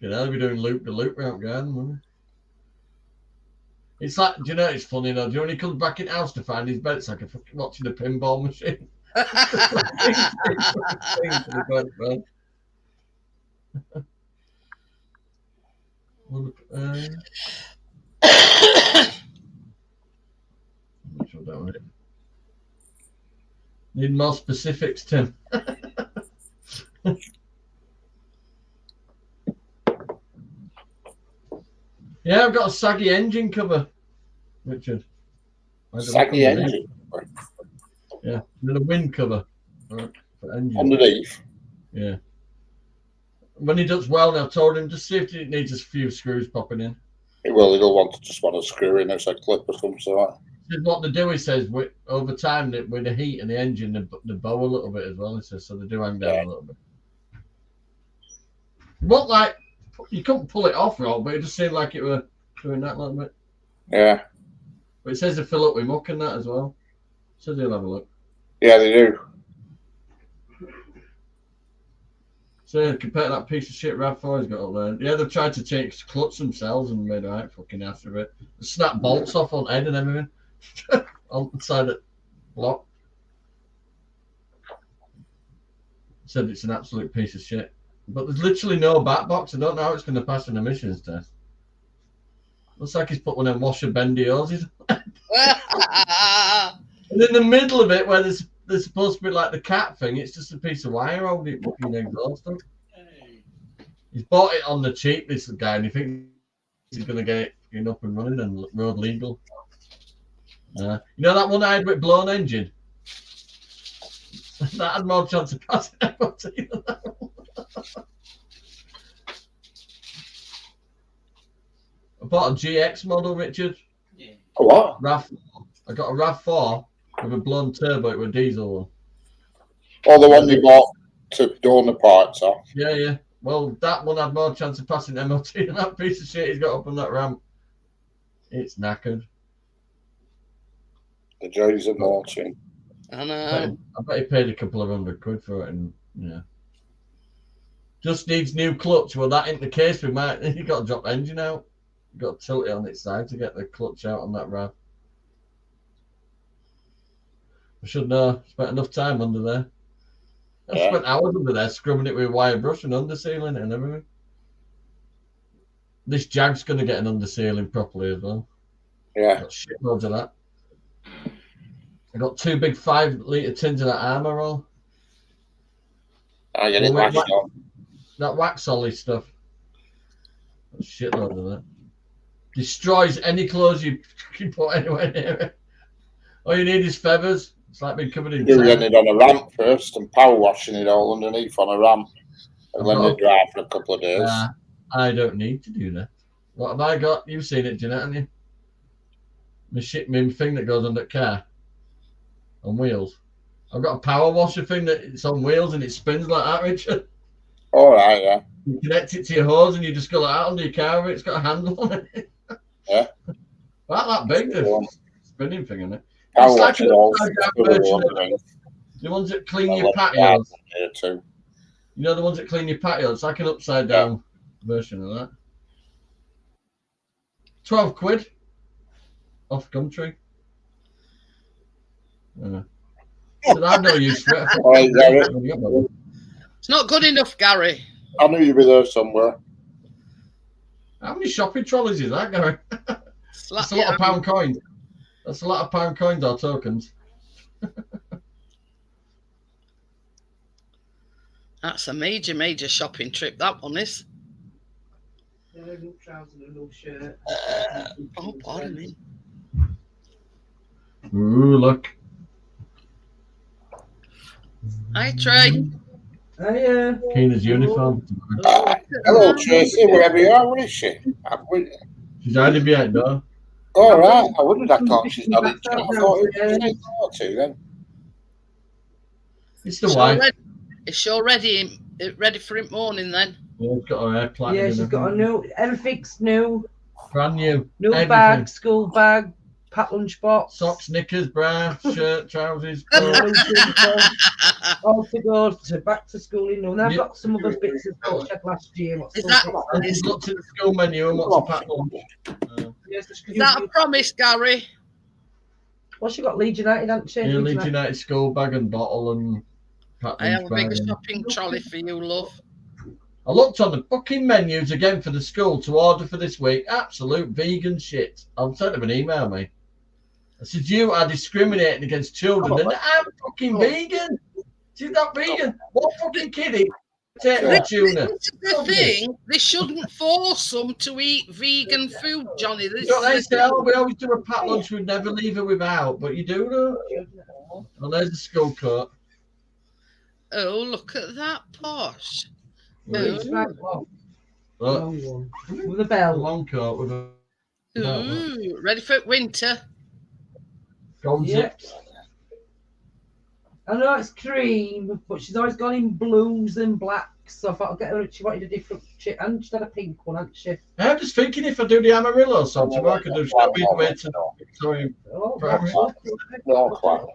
You know, be doing loop-the-loop round garden, wouldn't he? It's like, do you know, it's funny though. Do you know when he comes back in the house to find his bed, it's like a fucking watching a pinball machine. Need more specifics, Tim. Yeah, I've got a saggy engine cover, Richard. Saggy engine. Yeah, and a wind cover for engine. Underneath. Yeah. When he does well, now, I've told him just see if it needs a few screws popping in. Well, he'll just want to screw in as a clip or some sort. What they do, he says, over time with the heat and the engine, they bow a little bit as well. He says, so they do hang down a little bit. What like you couldn't pull it off, Rob, but it just seemed like it were doing that a little bit. Yeah. But it says they fill up with muck and that as well. So they'll have a look. Yeah, they do. So compared to that piece of shit RAV4 has got up there. Yeah, they've tried to change clutch themselves and made a right fucking ass of it. They snap bolts off on head and everything. On the side of the block. Said it's an absolute piece of shit. But there's literally no back box. I don't know how it's going to pass an emissions test. Looks like he's put one of them washer bendy hoses. And in the middle of it, where there's supposed to be like the cat thing, it's just a piece of wire holding it fucking exhaust up. He's bought it on the cheap, this guy, and he thinks he's going to get it up and running and road legal. You know that one I had with blown engine? That had more chance of passing. I bought a GX model, Richard. Yeah. A what? RAV4. I got a RAV4 with a blown turbo. It was a diesel one. Oh, the one you bought to dawn the parts off. Yeah. Well, that one had more chance of passing MOT than that piece of shit he's got up on that ramp. It's knackered. The joys of motoring. I know. I bet he paid a couple of £100 for it, and yeah. Just needs new clutch. Well, that ain't the case. You got to drop the engine out. You got to tilt it on its side to get the clutch out on that RAV. I should know. Spent enough time under there. I spent hours under there scrubbing it with wire brush and undersealing it and everything. This Jag's going to get an undersealing properly as well. Yeah. Got shitloads of that. I got 2 big 5-litre tins of that Armour roll. I get it lashed on. That wax ollie stuff. Got shitload of that. Destroys any clothes you can put anywhere near it. All you need is feathers. It's like being covered in Doing it on a ramp first and power washing it all underneath on a ramp and letting it dry for a couple of days. I don't need to do that. What have I got? You've seen it, Jeanette, haven't you? My thing that goes on the car on wheels. I've got a power washer thing that it's on wheels and it spins like that, Richard. All right, yeah. You connect it to your hose and you just go like that under your car. It's got a handle on it. Yeah. About that big, the spinning thing on it. Power It's like an upside down version of the ones that clean your patios. Too. You know the ones that clean your patio? It's like an upside down version of that. £12 off country. So I've no use for it. It's not good enough, Gary. I knew you'd be there somewhere. How many shopping trolleys is that, Gary? That's a lot of pound coins. That's a lot of pound coins or tokens. That's a major shopping trip, that one is. No trousers and no shirt. Oh, pardon me. Ooh, look. Hi, Trey. Hiya. Keena's uniform. Hello, Tracy, wherever you are. Where is she? She's hiding behind door. All right. I wouldn't have thought she's not in town. I thought it was then. It's the wife. Is she already ready for it morning then? Yeah, she's got her hair plaited. Yeah, she's got a new, everything's new. Brand new. New everything. bag, school bag, packed lunch box. Socks, knickers, bra, shirt, trousers. All to go to back to school, you know. And I've got some other bits of stuff she had last year. Is that She's looked at the school menu and what's a packed lunch. Is that a promise, Gary? Well, she got Leeds United, hasn't she? Yeah, Leeds United school bag and bottle and packed I have lunch a big bag. shopping trolley for you, love. I looked on the fucking menus again for the school to order for this week. Absolute vegan shit. I'll send them an email, mate. I said, you are discriminating against children, and I'm fucking vegan. She's not vegan. What fucking kiddie? Take the tuna. This is the thing. They shouldn't force them to eat vegan food, Johnny. This They say, oh, we always do a packed lunch. We'd never leave her without. But you do, though. Well, there's the school coat. Oh, look at that, posh. Look. Look, With a bell. long coat with a Ooh, ready for winter? gold zips. I know it's cream, but she's always gone in blues and blacks. So I thought I'd get her. She wanted a different shit, and she's had a pink one, hasn't she? I'm just thinking if I do the Amarillo song tomorrow, I could do Show Me the Way to Victoria. Oh, Primary. No, quite.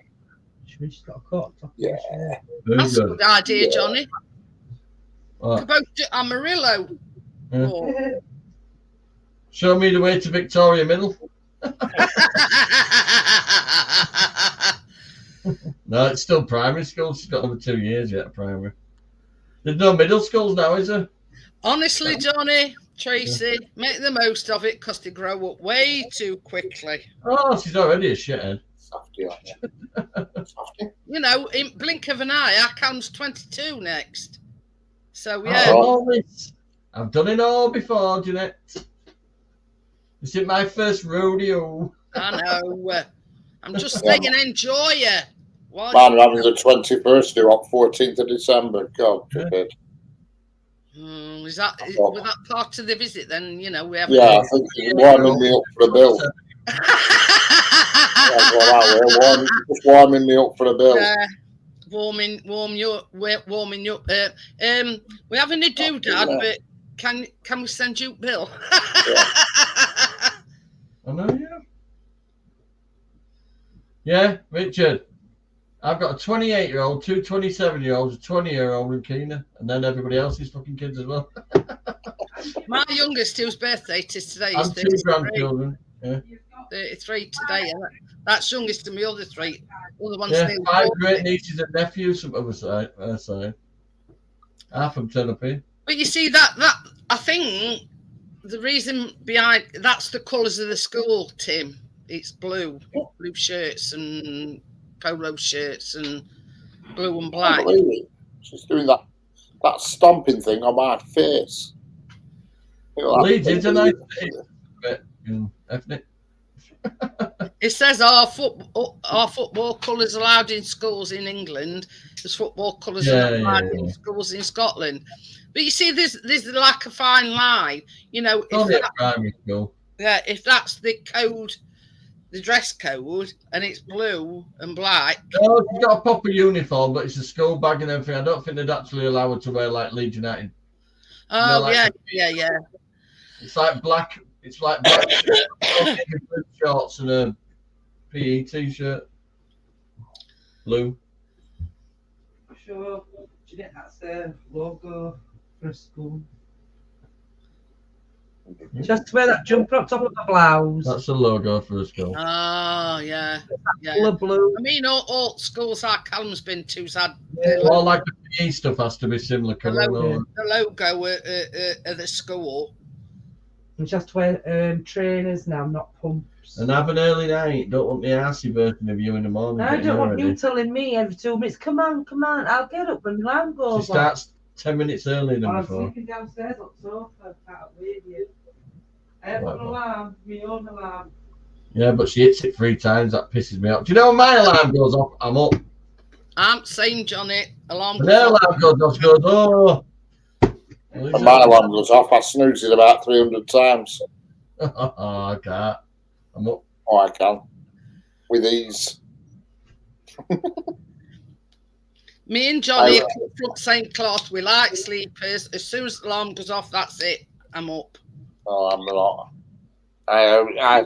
She's got a coat. Yeah. Very That's a good. good idea, Johnny. What? Could both do Amarillo. Yeah. Oh. Show Me the Way to Victoria Middle. No, it's still primary school. She's got another 2 years yet, primary. There's no middle schools now, is there? Honestly, Johnny, Tracy, make the most of it because they grow up way too quickly. Oh, she's already a shithead. Softy, aren't you? Softy. You know, in blink of an eye, our Cam's 22 next. So, yeah. Oh, I've done it all before, Jeanette. This is my first rodeo. I know. I'm just saying, enjoy it. Man, having the 21st due on 14th of December. God forbid. Is that part of the visit then? You know, we have. Yeah, I think it's warming me up for a bill. Just warming me up for a bill. warming you up. We're having a doodad, but can we send you Bill? I know, yeah. Yeah, Richard. I've got a 28-year-old, two 27-year-olds, a 20-year-old and Keena, and then everybody else's fucking kids as well. My youngest, whose birthday it is today, is And two grandchildren. Yeah. 33 today. That's youngest to my other three. Other ones Yeah, nearly 5 40. great nieces and nephews from other side. Half of them turn up here. But you see that I think the reason behind that's the colours of the school, Tim. It's blue shirts and polo shirts and blue and black. She's doing that stomping thing on my face. Leeds is a nice bit, ethnic. It says our football colours allowed in schools in England. There's football colours allowed in schools in Scotland. But you see, there's like a fine line. You know, primary school. Yeah, if that's the code, the dress code, and it's blue and black. No, she's got a proper uniform, but it's a school bag and everything. I don't think they'd actually allow her to wear like Leeds United. Oh, yeah. It's like black. It's like black blue shorts and a PE t-shirt. Blue. Sure. Do you think that's a logo for a school? Just wear that jumper on top of the blouse. That's the logo for a school. Oh, yeah. Colour blue. I mean, all schools our Callum's been to's had. All like the PE stuff has to be similar colour. The logo of the school. And just wear trainers now, not pumps. And have an early night. Don't want the arsey version of you in the morning. I don't want you telling me every 2 minutes, come on, I'll get up when the alarm goes. She starts 10 minutes earlier than before. I'm sleeping downstairs on the sofa, can't wait you. I have an alarm, my own alarm. Yeah, but she hits it 3 times. That pisses me off. Do you know when my alarm goes off? I'm up. I'm same, Johnny. Alarm. When her alarm goes off, she goes, oh. When my alarm goes off, I snooze it about 300 times. Oh, I can't. I'm up. Oh, I can. With ease. Me and Johnny from St. Cloth, we like sleepers. As soon as the alarm goes off, that's it. I'm up. Oh, I'm not. I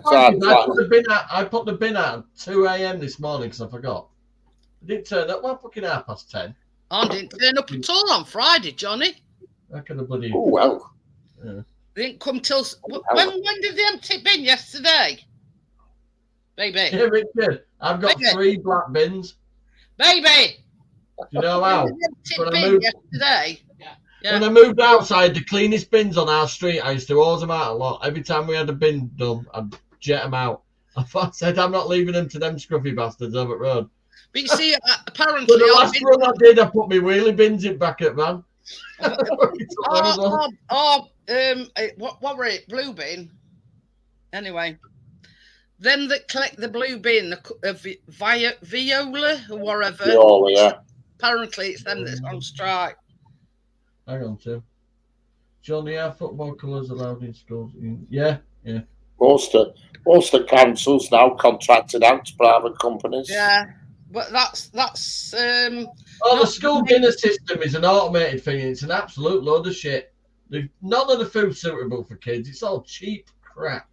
put the bin out at 2 a.m. this morning because I forgot. I didn't turn up. Well, fucking 10:30. I didn't turn up at all on Friday, Johnny. I could have bloody. Oh, well. Yeah. They didn't come till. When did they empty bin yesterday? Baby. Yeah, Richard, I've got 3 black bins. Baby. Do you know how? Yesterday. Yeah. When I moved outside, the cleanest bins on our street, I used to hose them out a lot. Every time we had a bin done, I'd jet them out. I said, I'm not leaving them to them scruffy bastards over at road. But you see, apparently... But the last run I did, I put my wheelie bins in back at van. What were it? Blue bin? Anyway. Them that collect the blue bin, Viola or whatever. Viola, yeah. Apparently it's them that's on strike. Hang on, Tim. Johnny, are football colours allowed in schools? Yeah. Most of councils now contracted out to private companies. Yeah, but that's. The school dinner system is an automated thing. It's an absolute load of shit. None of the food's suitable for kids. It's all cheap crap.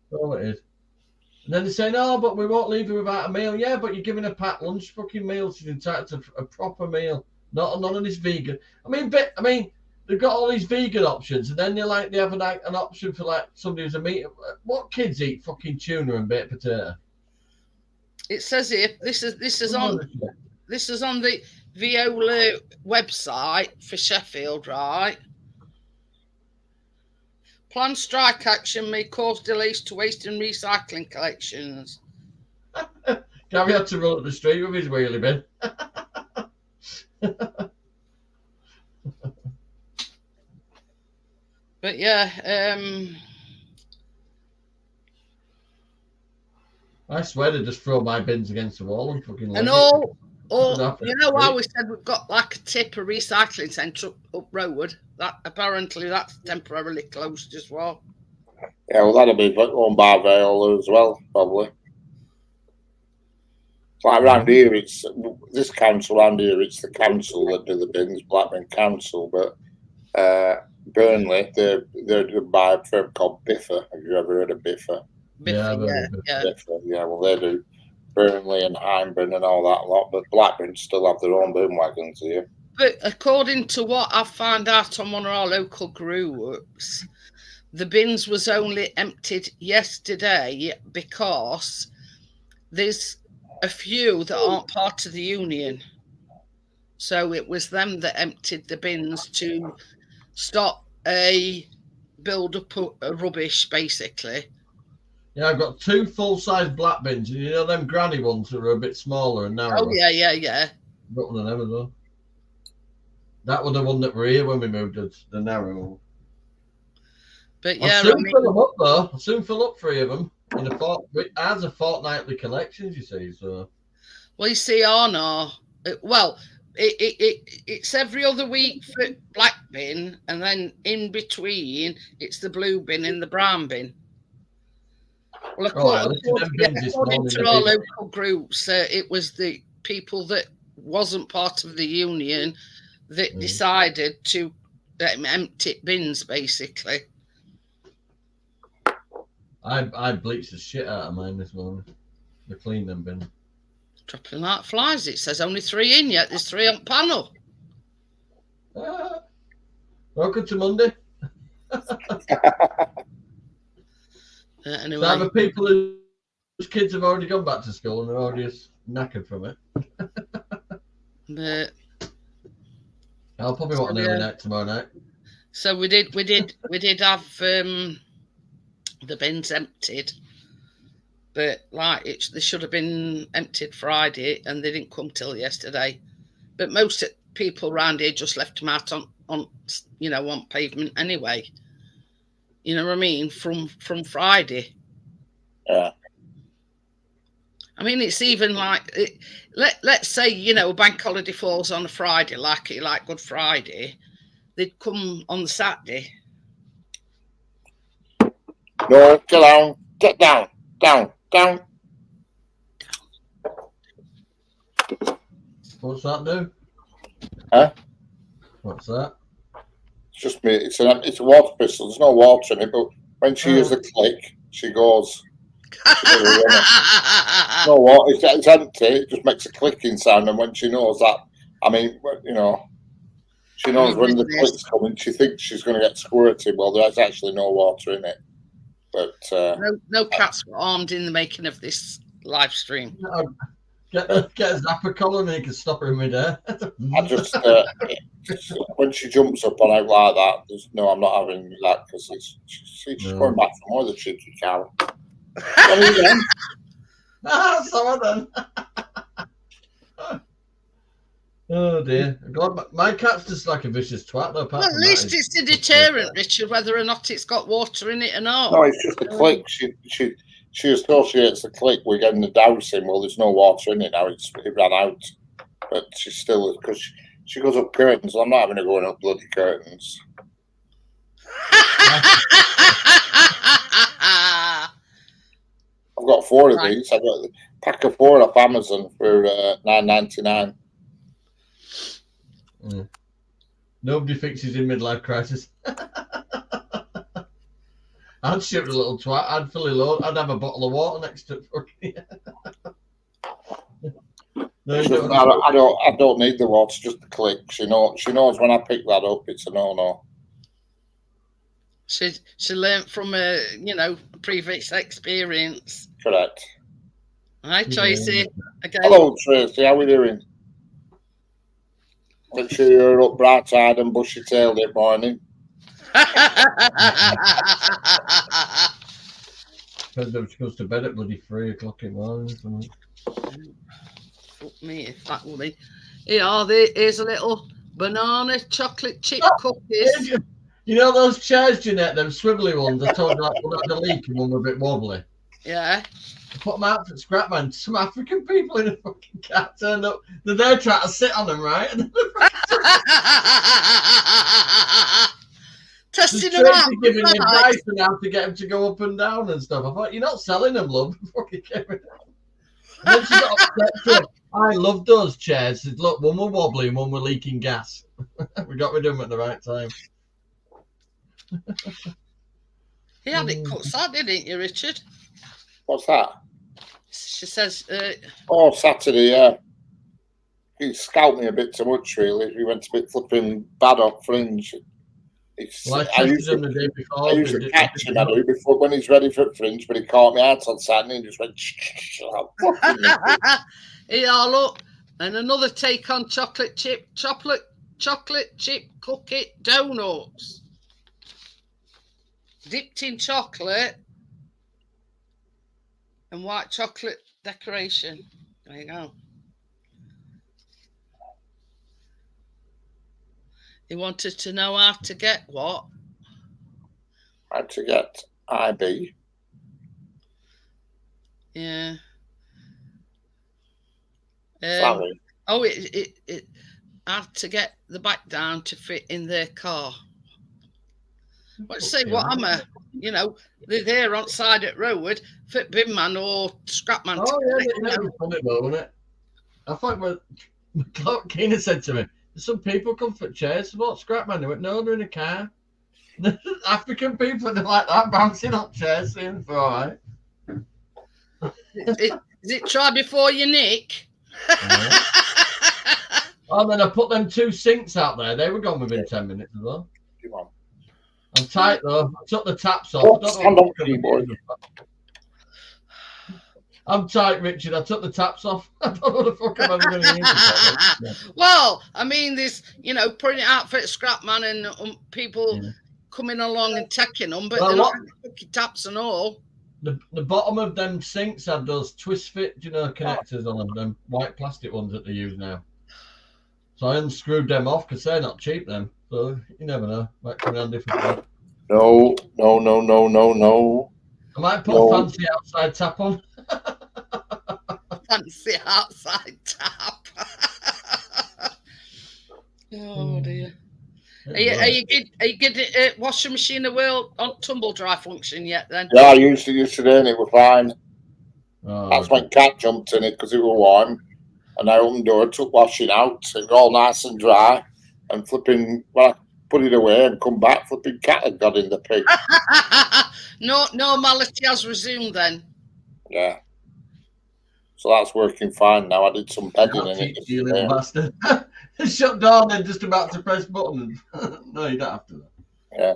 That's all it is. And then they say, no, but we won't leave you without a meal. Yeah, but you're giving a packed lunch fucking meal. She's entitled to a proper meal. None of this vegan. I mean, they've got all these vegan options, and then they have an option for like somebody who's a meat. What kids eat fucking tuna and baked potato? It says here this is on the Viola website for Sheffield, right? Planned strike action may cause delays to waste and recycling collections. Gary had to run up the street with his wheelie bin. But yeah, I swear they just throw my bins against the wall and fucking. And all you know how we said we've got like a recycling centre up road. That apparently that's temporarily closed as well. Yeah, well, that'll be owned by Vale as well, probably. Like around here, it's this council around here. It's the council that do the bins, Blackburn Council. But Burnley, they're by a firm called Biffa. Have you ever heard of Biffa? Yeah, Yeah. Biffa, yeah. Well, they do Burnley and Hyndburn and all that lot. But Blackburn still have their own boom wagons here. But according to what I found out on one of our local groups, the bins was only emptied yesterday because there's a few that aren't part of the union. So it was them that emptied the bins to stop a build-up of rubbish, basically. Yeah, I've got 2 full-size black bins. You know them granny ones that are a bit smaller and narrower? Oh, yeah. I've got one of them as well. That was the one that were here when we moved to the narrow one. But yeah, I'll soon fill them up, though. I'll soon fill up 3 of them. Ours are fortnightly collections, you see, so... Well, you see, Arna, it's every other week for black bin, and then in between, it's the blue bin and the brown bin. Well, according to our local groups, it was the people that wasn't part of the union that decided to empty bins, basically. I bleached the shit out of mine this morning. The clean them bin. Dropping like flies. It says only 3 in yet. There's 3 on panel. Welcome to Monday. Anyway. So the people whose kids have already gone back to school and they're already knackered from it. But I'll probably want an early night tomorrow night. So we did have the bins emptied, but like they should have been emptied Friday, and they didn't come till yesterday. But most people around here just left them out on pavement anyway. You know what I mean? From Friday. Yeah. I mean, it's even like let's say bank holiday falls on a Friday, like Good Friday. They'd come on the Saturday. No, get down. What's that do? Huh? What's that? It's just me. It's a water pistol. There's no water in it, but when she hears the click, she goes. No water. It's empty. It just makes a clicking sound, and when she knows that, she knows when the click's coming. She thinks she's going to get squirted. Well, there's actually no water in it. But no cats were armed in the making of this live stream. Get a zapper collar and he can stop her in midair. I just when she jumps up on out like that, I'm not having that because she's going back for more, the cheeky cow. Some of them. Oh dear! God, my cat's just like a vicious twat. Though, well, at least it's a deterrent, Richard, whether or not it's got water in it or not. No, it's just a click. She associates the click with getting the dousing. Well, there's no water in it now. It ran out, but she's still because she goes up curtains. I'm not having her going up bloody curtains. I've got 4 of these. I got a pack of 4 off Amazon for $9.99. Nobody thinks he's in midlife crisis. I'd shoot a little twat. I'd fill it load. I'd have a bottle of water next to it. No, I don't need the water. Just the click. She knows when I pick that up, it's a no. She learnt from a previous experience. Correct. Hi, Tracy. Again. Hello, Tracy. How are we doing? Make sure you're up bright-eyed and bushy-tailed this morning. Depends if she goes to bed at bloody 3 o'clock in the morning. Fuck me if that will be. Here's a little banana chocolate chip cookies. You know those chairs, Jeanette, them swivelly ones? I told you like one had a leak and one were a bit wobbly. Yeah. I put them out for scrap, man. Some African people in a fucking cat turned up. They're there trying to sit on them, right? Testing them out. Giving me advice on how to get them to go up and down and stuff. I thought, you're not selling them, love. Fucking And then she got upset. So I loved those chairs. She said, look, one were wobbly and one were leaking gas. We got rid of them at the right time. He had it cut sad, didn't you, Richard? What's that? She says, Oh, Saturday, yeah. He scalped me a bit too much, really. He went a bit flipping bad on Fringe. Well, I tested him the day before. I usually catch him, I do, before when he's ready for Fringe, but he caught me out on Saturday and just went, yeah, look, and another take on chocolate chip cookie donuts. Dipped in chocolate and white chocolate decoration. There you go. He wanted to know how to get what? How to get IB. Yeah. Sorry. Oh, it had to get the back down to fit in their car. Let's say what am I? You know, they're there on side at road, fit bin man or scrap man. Oh, yeah, that was funny, though, wasn't it? I thought what Keena said to me, some people come for chairs. What, scrap man? They went, no, they're in a car. African people, they're like that, bouncing up chairs, seems all right. Is it try before you nick? Yeah. Oh, then I put them 2 sinks out there. They were gone within 10 minutes as well. Come on. I'm tight though. I took the taps off. Oh, stand up, keyboard. I'm tight, Richard. I took the taps off. I don't know what the fuck I'm ever going to use. Well, I mean, there's, you know, putting it out for scrap man and people coming along and taking them, but they're not fucking taps and all. The bottom of them sinks had those twist fit, connectors on them white plastic ones that they use now. So I unscrewed them off because they're not cheap then. So you never know. Might come handy for that. No. I might put a fancy outside tap on. Fancy outside tap. Oh dear. Are you getting washing machine on tumble dry function yet then? Yeah, I used it yesterday and it was fine. Oh, That's when Cat jumped in it because it was warm. And I opened the door, took washing out, it was all nice and dry. And flipping, well, I put it away and come back, flipping Cat had got in the pig. Normality has resumed then. Yeah. So that's working fine now. I did some bedding in it. You little bastard. Shut down then, just about to press button. No, you don't have to. Yeah.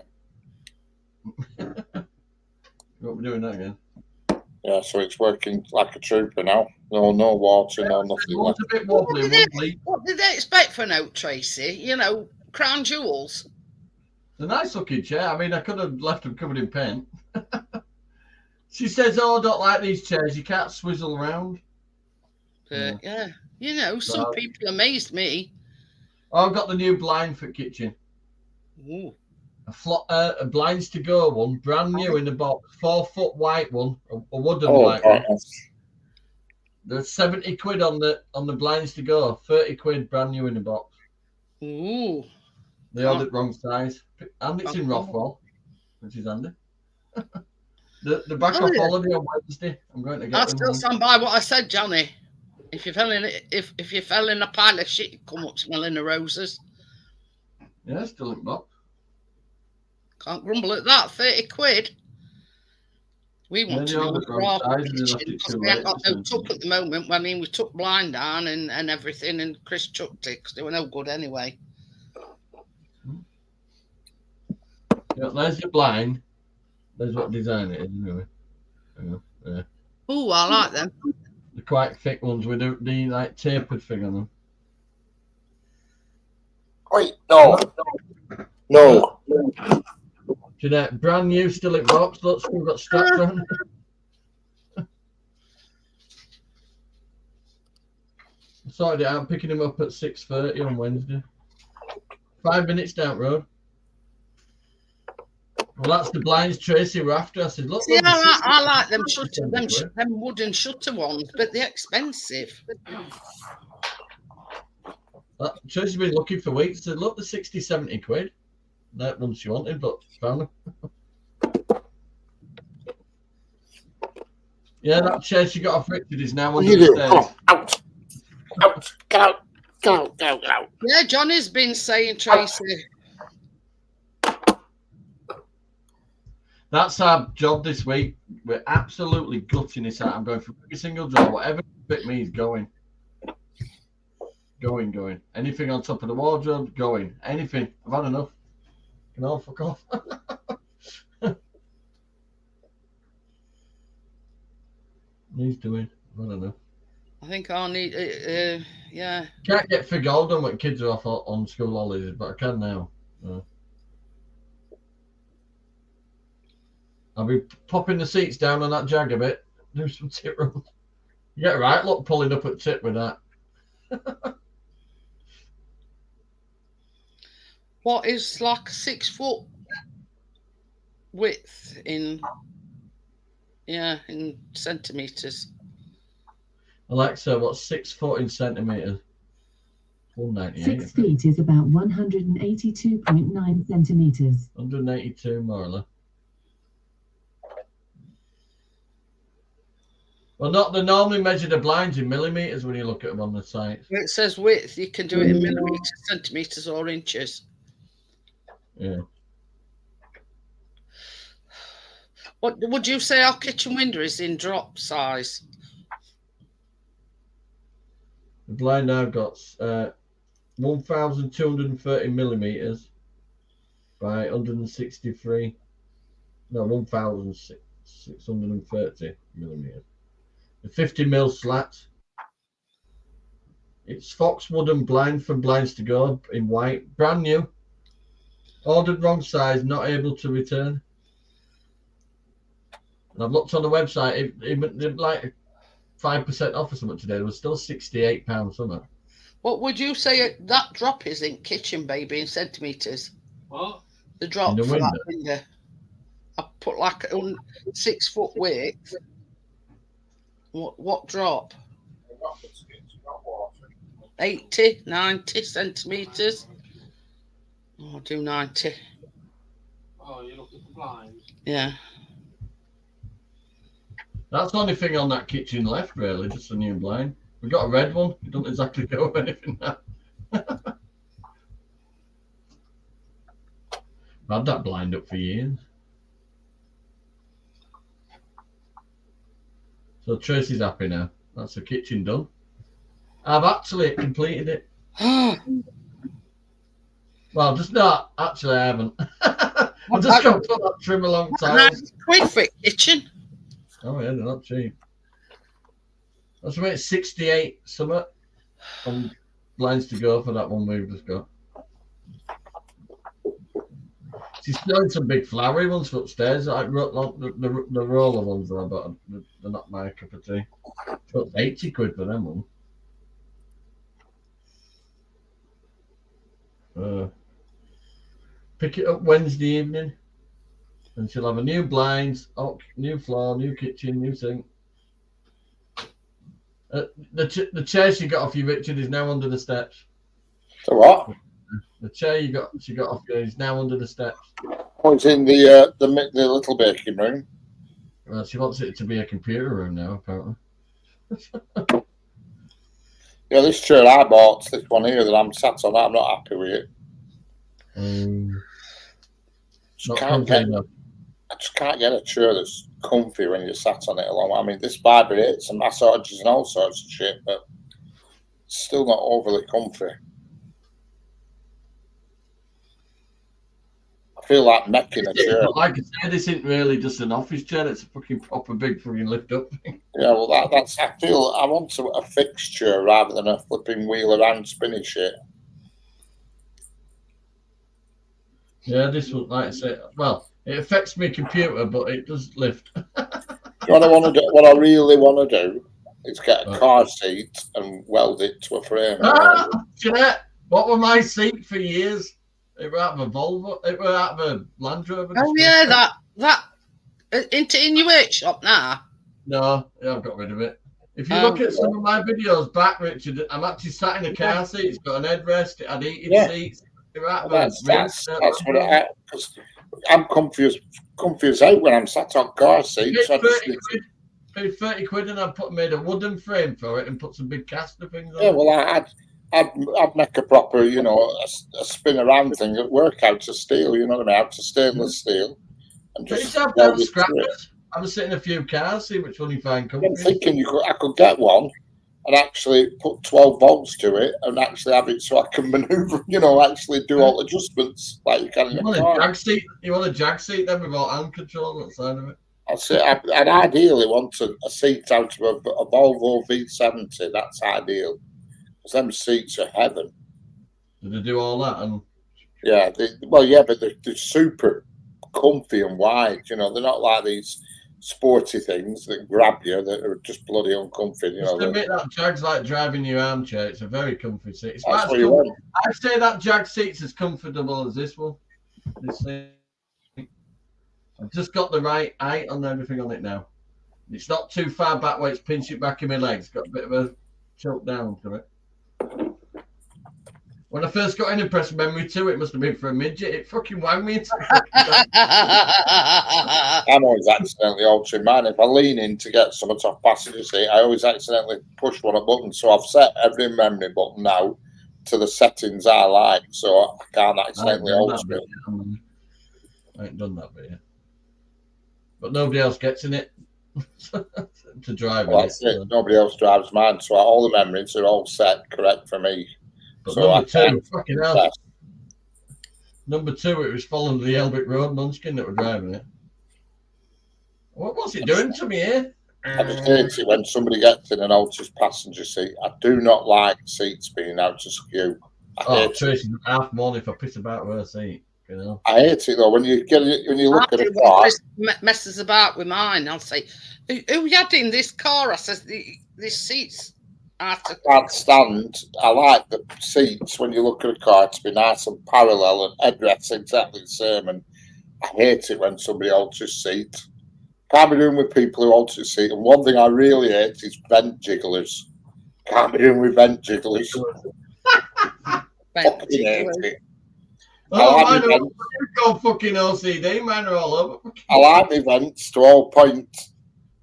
What we're doing that again? Yeah, so it's working like a trooper now. No water, no nothing. One's a bit wobbly. What did they expect for now, Tracy? You know, crown jewels. It's a nice looking chair. I mean, I could have left them covered in paint. She says, "Oh, I don't like these chairs. You can't swizzle around." Yeah, you know, some people amazed me. Oh, I've got the new blind for kitchen. Ooh. A blinds to go one, brand new in the box, 4-foot white one, a wooden white one. There's 70 quid on the blinds to go, 30 quid brand new in the box. Ooh. They ordered wrong size, and it's in Rothwell, which is handy. The back off holiday on Wednesday. I'm going to get. I still stand by what I said, Johnny. If you fell in a pile of shit, you'd come up smelling of roses. Yeah, still in box. Can't grumble at that. 30 quid. We want to know for our kitchen because we haven't got no tuck at the moment. I mean, we took blind down and everything, and Chris chucked it because they were no good anyway. Yeah, there's your blind. There's what design it is, anyway. Yeah. Oh, I like them. The quite thick ones with the like tapered thing on them. Wait, no. Jeanette, brand new, still in box. Look, we've got straps on. I sorted it out, picking him up at 6:30 on Wednesday. 5 minutes down road. Well, that's the blinds Tracy were after. I said, look. See, I like them wooden shutter ones, but they're expensive. Tracy's been looking for weeks. I said, look, the 60, 70 quid. That one she wanted, but found them. Yeah, that chair she got off Richard is now What under are you the doing? Come stairs. on, out. Out. Get out. Get out. Get out. Get out. Yeah, Johnny's been saying, Tracy. That's our job this week. We're absolutely gutting this out. I'm going for every single job. Whatever fit me is going. Going. Anything on top of the wardrobe, going. Anything. I've had enough. You know, fuck off. He's doing. I don't know. I think I'll need, yeah. Can't get fig all done when kids are off on school holidays, but I can now. I'll be popping the seats down on that Jag a bit. Do some tip rolls. You get right, look, pulling up at tip with that. What is like 6 foot width in centimetres? Alexa, what's 6 foot in centimetres? 198. 6 feet is about 182.9 centimetres. 182 more or less. Well, not they normally measure the blinds in millimetres when you look at them on the site. It says width. You can do it in millimetres, centimetres, or inches. Yeah. What would you say our kitchen window is in drop size? The blind now got 1,230 millimetres by 163. No, 1,630 millimetres. The 50 mil slat. It's Fox wooden blind from Blinds to Go in white, brand new. Ordered wrong size, not able to return. And I've looked on the website, it like 5% off or something today. There was still £68 something. What would you say that drop is in kitchen, baby, in centimetres? What? The drop In the for window? that window. I put like 6 foot width. What drop? 80, 90 centimetres. Oh, I'll do 90. Oh, you're looking for blinds? Yeah. That's the only thing on that kitchen left, really, just a new blind. We've got a red one. It doesn't exactly go with anything now. I've had that blind up for years. So Tracy's happy now. That's the kitchen done. I've actually completed it. Well, just not. Actually, I haven't. I've just got to put that trim alongside. £90 for a kitchen. Oh, yeah, they're not cheap. That's about 68 something on Blinds to Go for that one we've just got. She's showing some big flowery ones for upstairs. Like the roller ones are, but they're not my cup of tea. But 80 quid for them one. Pick it up Wednesday evening, and she'll have a new blinds, new floor, new kitchen, new sink. The chair she got off you, Richard, is now under the steps. So what? The chair she got off you is now under the steps. Oh, it's in the little baking room. Well, she wants it to be a computer room now, apparently. Yeah, this chair I bought, this one here that I'm sat on, I'm not happy with it. Not Can't comfy get, enough. I just can't get a chair that's comfy when you're sat on it along. I mean, this vibrates and massages and all sorts of shit, but it's still not overly comfy. I feel like necking a chair. Like I said, this isn't really just an office chair. It's a fucking proper big fucking lift up thing. Yeah, well, that's. I feel I want a fixed chair rather than a flipping wheel around spinny shit. Yeah, this one, like I said, well, it affects my computer, but it does lift. What I want to do, what I really want to do, is get a car seat and weld it to a frame. Jeanette, what were my seat for years? It were out of a Volvo. It were out of a Land Rover. Oh yeah, that in your workshop now. No, yeah, I've got rid of it. If you look at some of my videos back, Richard, I'm actually sat in a car seat. It's got an headrest. It had heated seats. That's what I. Because I'm confused out when I'm sat on car seats. It's 30 quid. Paid 30 quid and made a wooden frame for it and put some big caster things on Yeah, it. well, I'd make a proper, you know, a spin around thing at work out of steel. You know what I mean? Out of stainless steel, and But you just have to weld have it to it. scrappers. I was sitting in a few cars, see which one you find I'm comfy. thinking I could get one and actually put 12 volts to it and actually have it so I can maneuver, you know, actually do all adjustments like you can in You a want car. a jag seat? You want a jag seat then without hand control outside of it? I'd ideally want a seat out of a Volvo V70. That's ideal. Because them seats are heaven. Did they do all that? And Yeah, but they're super comfy and wide. You know, they're not like these sporty things that grab you that are just bloody uncomfy. You know, just admit that jag's like driving your armchair. It's a very comfy seat. It's that's quite what you want. I'd say that jag seat's as comfortable as this one. This thing. I've just got the right height on everything on it now. It's not too far back where it's pinching back in my legs. Got a bit of a choke down to it. When I first got in and pressed memory 2, it must have been for a midget. It fucking whacked me into I'm always accidentally altering mine. If I lean in to get something off passenger seat, I always accidentally push one of the buttons. So I've set every memory button now to the settings I like, so I can't accidentally alter it. I ain't done that bit yet. But nobody else gets in it to drive Well, in that's it. it. Nobody else drives mine, so all the memories are all set correct for me. But So number 2, can't fucking hell. Number 2, it was following the Elbic Road Munchkin that were driving it. What's it doing to me here? I just hate it when somebody gets in an alters passenger seat. I do not like seats being out askew. Oh, Tracy's half morning if I piss about her seat. You know. I hate it though when you look at a When car. Chris messes about with mine, I'll say, "Who you had in this car?" I says, "This seat's I can't stand. I like the seats when you look at a car to be nice and parallel and headrests exactly the same. And I hate it when somebody alters seat. Can't be doing with people who alter seat. And one thing I really hate is vent jigglers. Can't be doing with vent jigglers. Fucking hate it. Oh, I like mine my are vents. go fucking OCD. Mine are all over. I like my vents to all point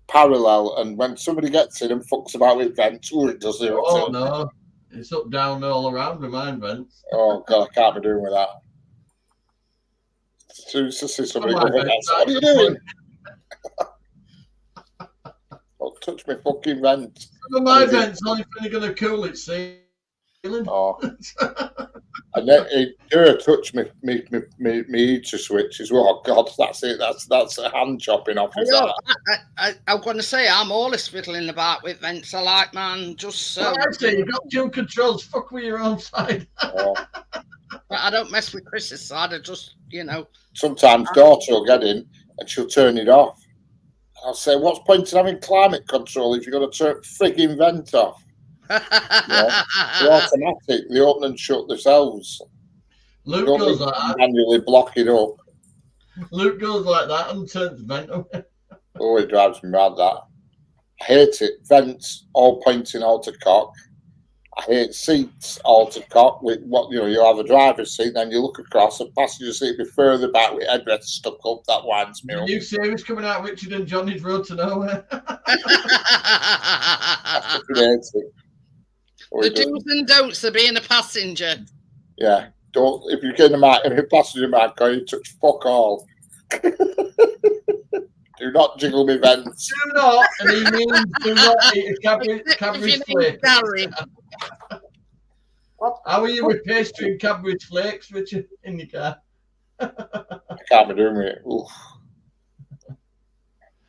parallel, and when somebody gets in and fucks about with vents, it does it. Oh no, it's up, down, all around with mine vents. Oh god, I can't be doing with that. As soon as I see somebody Oh, my go, vents, what are you doing? Oh, touch my fucking vent. Some of my vents only thing going to cool its ceiling. Oh. And then it touch me heater switch as well. Oh god, that's it. That's a hand chopping off. Is I'm going to say I'm always fiddling about with vents. I like mine just so. Well, I say you've got 2 controls. Fuck with your own side. Oh. But I don't mess with Chris's side. I just, Sometimes daughter will get in and she'll turn it off. I'll say, what's the point in having climate control if you're going to turn frigging vent off? They're automatic. They open and shut themselves. Luke goes like that. Manually block it up. Luke goes like that and turns the vent away. Oh, it drives me mad, that. I hate it. Vents all pointing out to cock. I hate seats all to cock. With you have a driver's seat, then you look across, a passenger seat be further back with headrest stuck up. That winds me up. New series coming out, Richard and Johnny's Road to Nowhere. I fucking hate it. The do's and don'ts of being a passenger. Yeah, don't. If you get in a passenger in my car, you touch fuck all. Do not jiggle me vents. Do not, and he means do not eat a Cadbury's flake. How are you with pastry and Cadbury's flakes, Richard, in your car? I can't be doing it. Oof.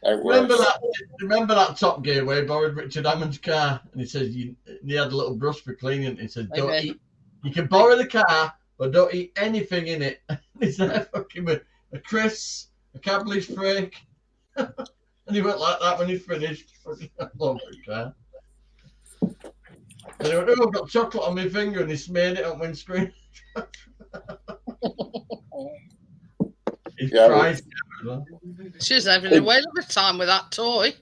Remember that Top Gear where he borrowed Richard Hammond's car, and he says he had a little brush for cleaning. He said, "Don't eat. You can borrow the car, but don't eat anything in it." He's there fucking with a crisp, a Cadbury's flake, and he went like that when he finished. Fucking all over the car. And he went, "Oh, I've got chocolate on my finger," and he smeared it on windscreen. She's having a whale of a time with that toy.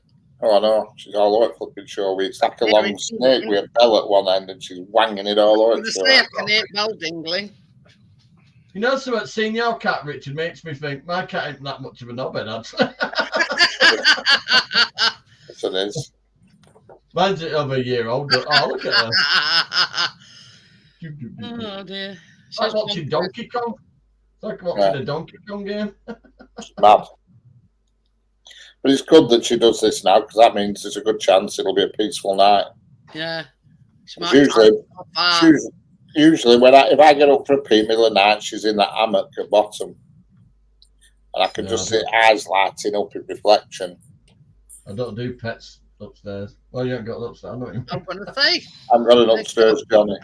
Oh, I know. She's all over flipping show. It's like a long snake with a bell at one end, and she's wanging it all over. I can hear bell dingling. You know, so seeing your cat, Richard, makes me think my cat ain't that much of a knobhead, actually. So there's. Mine's over a year old. Oh, look at her. Oh dear. It's like watching Donkey Kong. It's like watching a Donkey Kong game. Mad. But it's good that she does this now because that means there's a good chance it'll be a peaceful night. Yeah. Usually when if I get up for a pee middle of the night, she's in that hammock at bottom, and I can just see eyes lighting up in reflection. I don't do pets upstairs. Well, you haven't got an upstairs. I'm going to say. I've got an upstairs, Johnny.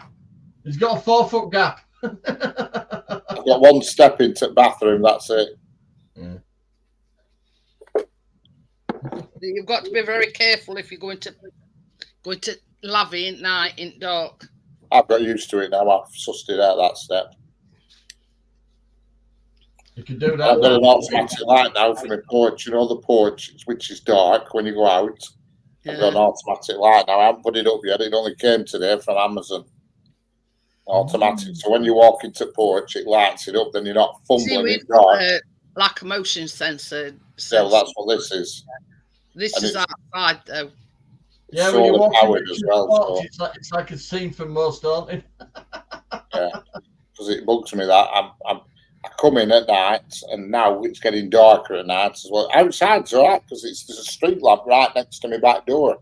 He's got a 4-foot gap. I've got one step into the bathroom. That's it. Yeah. You've got to be very careful if you're going to lavvy at night in dark. I've got used to it now. I've sussed it out that step. You can do that. I've got an automatic light now for my porch. You know the porch, which is dark when you go out. Yeah. I've got an automatic light now. I haven't put it up yet. It only came today from Amazon. Automatic. So when you walk into the porch, it lights it up. Then you're not fumbling in dark. Like a motion sensor. Yeah, well, that's what this is. This is outside though. Yeah, when you walk as well. So. It's like a scene from Most Haunted. Yeah, because it bugs me that I come in at night, and now it's getting darker at night as well. Outside's all right because there's a street lamp right next to my back door,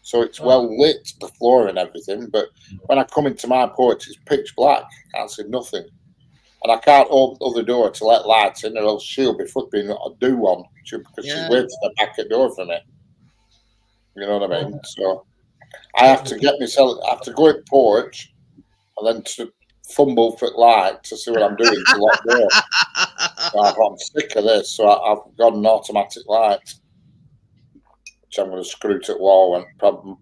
so it's well lit, the floor and everything. But when I come into my porch, it's pitch black. I can't see nothing, and I can't open the other door to let light in, or else she'll be flipping or do one because she's waiting at the back door for me. You know what I mean? So I have to get myself. I have to go in porch, and then to fumble for light to see what I'm doing to lock door. So I'm sick of this, so I've got an automatic light, which I'm going to screw to the wall and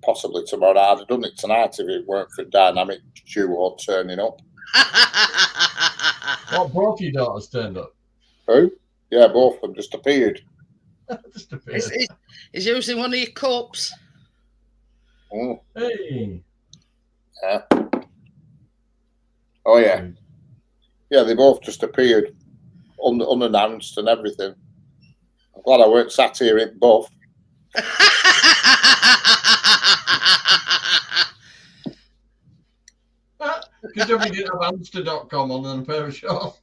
possibly tomorrow. I'd have done it tonight if it weren't for dynamic duo turning up. What, both your daughters turned up? Who? Yeah, both of them just appeared. Just appeared. Is using one of your cups. Mm. Hey. Yeah. Oh yeah. Yeah, they both just appeared unannounced and everything. I'm glad I weren't sat here in buff. Good job we didn't have Amster.com on and a pair of shorts.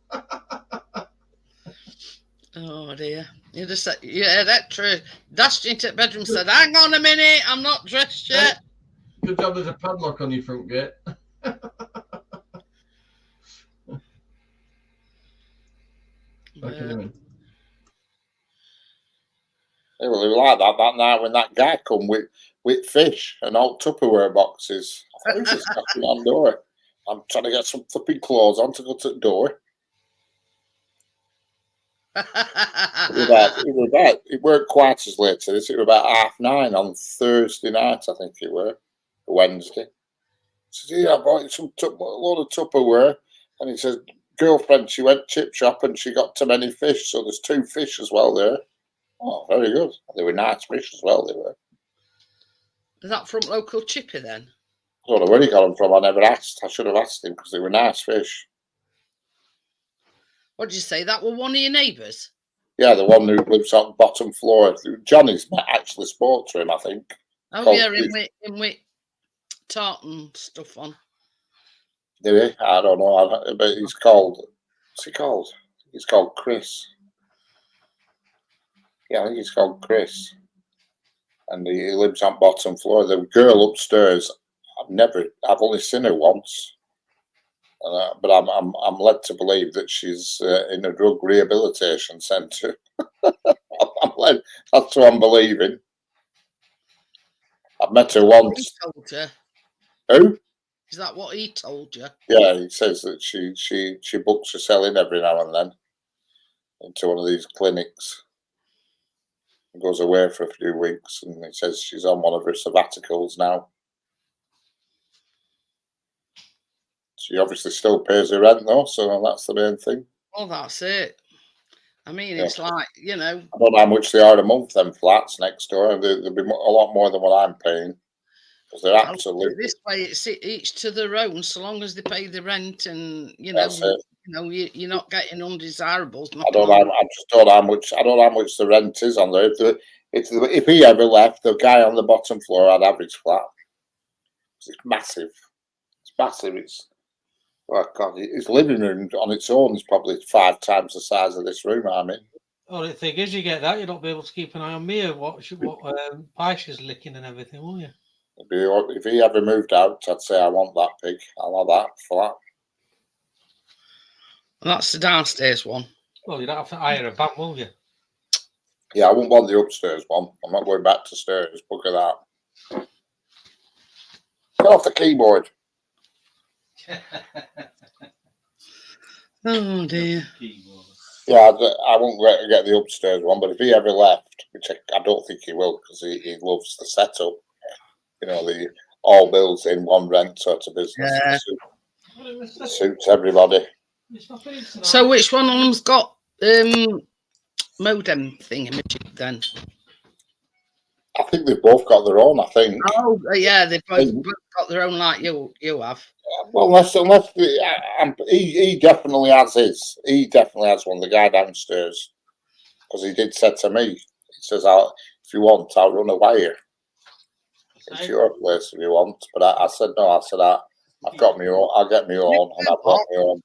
Oh dear. You just said, yeah, that's true. Dashed into the bedroom and said, hang on a minute, I'm not dressed yet. Good job there's a padlock on your front gate. Yeah, well, they were like that night when that guy come with fish and old Tupperware boxes. I thought he was knocking on the door. I'm trying to get some flipping clothes on to go to the door. It weren't quite as late to this. It was about 9:30 on Thursday night, I think it were, Wednesday. He says, yeah, I bought some a load of Tupperware. And he says, girlfriend, she went chip shop and she got too many fish, so there's 2 fish as well there. Oh, very good. They were nice fish as well, they were. Is that from local Chippy then? I don't know where he got them from. I never asked. I should have asked him because they were nice fish. What did you say? That were one of your neighbours? Yeah, the one who lives on the bottom floor. Johnny's actually spoke to him, I think. Oh, yeah, in with tartan stuff on. Did he? I don't know. But he's called. What's he called? He's called Chris. Yeah, I think he's called Chris. And he lives on bottom floor. The girl upstairs, I've only seen her once. But I'm led to believe that she's in a drug rehabilitation centre. That's what I'm believing. I've met her once. He told you. Who? Is that what he told you? Yeah, he says that she books herself in every now and then into one of these clinics. And goes away for a few weeks, and he says she's on one of her sabbaticals now. She obviously still pays her rent though, so that's the main thing. Well, that's it. I mean, it's like, you know. I don't know how much they are a month, them flats next door. They'll be a lot more than what I'm paying. Because they're absolutely. This way, it's each to their own, so long as they pay the rent and, you're not getting undesirables. I just don't know how much the rent is on there. If he ever left, the guy on the bottom floor had have his flat. It's massive. It's massive. It's, well, God, his living room on its own is probably 5 times the size of this room I'm in. Oh, the thing is, you get that, you'll not be able to keep an eye on Mia, what pie she's licking and everything, will you? If he ever moved out, I'd say I want that pig. I want that flat. And that's the downstairs one. Well, you don't have to hire a van, will you? Yeah, I wouldn't want the upstairs one. I'm not going back to stairs. Look at that. Get off the keyboard. Oh dear. Yeah, I won't get the upstairs one, but if he ever left, which I don't think he will, because he loves the setup, you know, the all bills in one rent sort of business. Yeah. Suits everybody. So which one of them's got modem thingamajig then? I think they've both got their own, I think. Oh yeah, they've both got their own like you have. Well, unless he definitely has his. He definitely has one. The guy downstairs, because he did say to me, he says, "If you want, I'll run a wire. It's your place if you want." But I said no. I said I've got my own. I'll get my own, and I've got my own.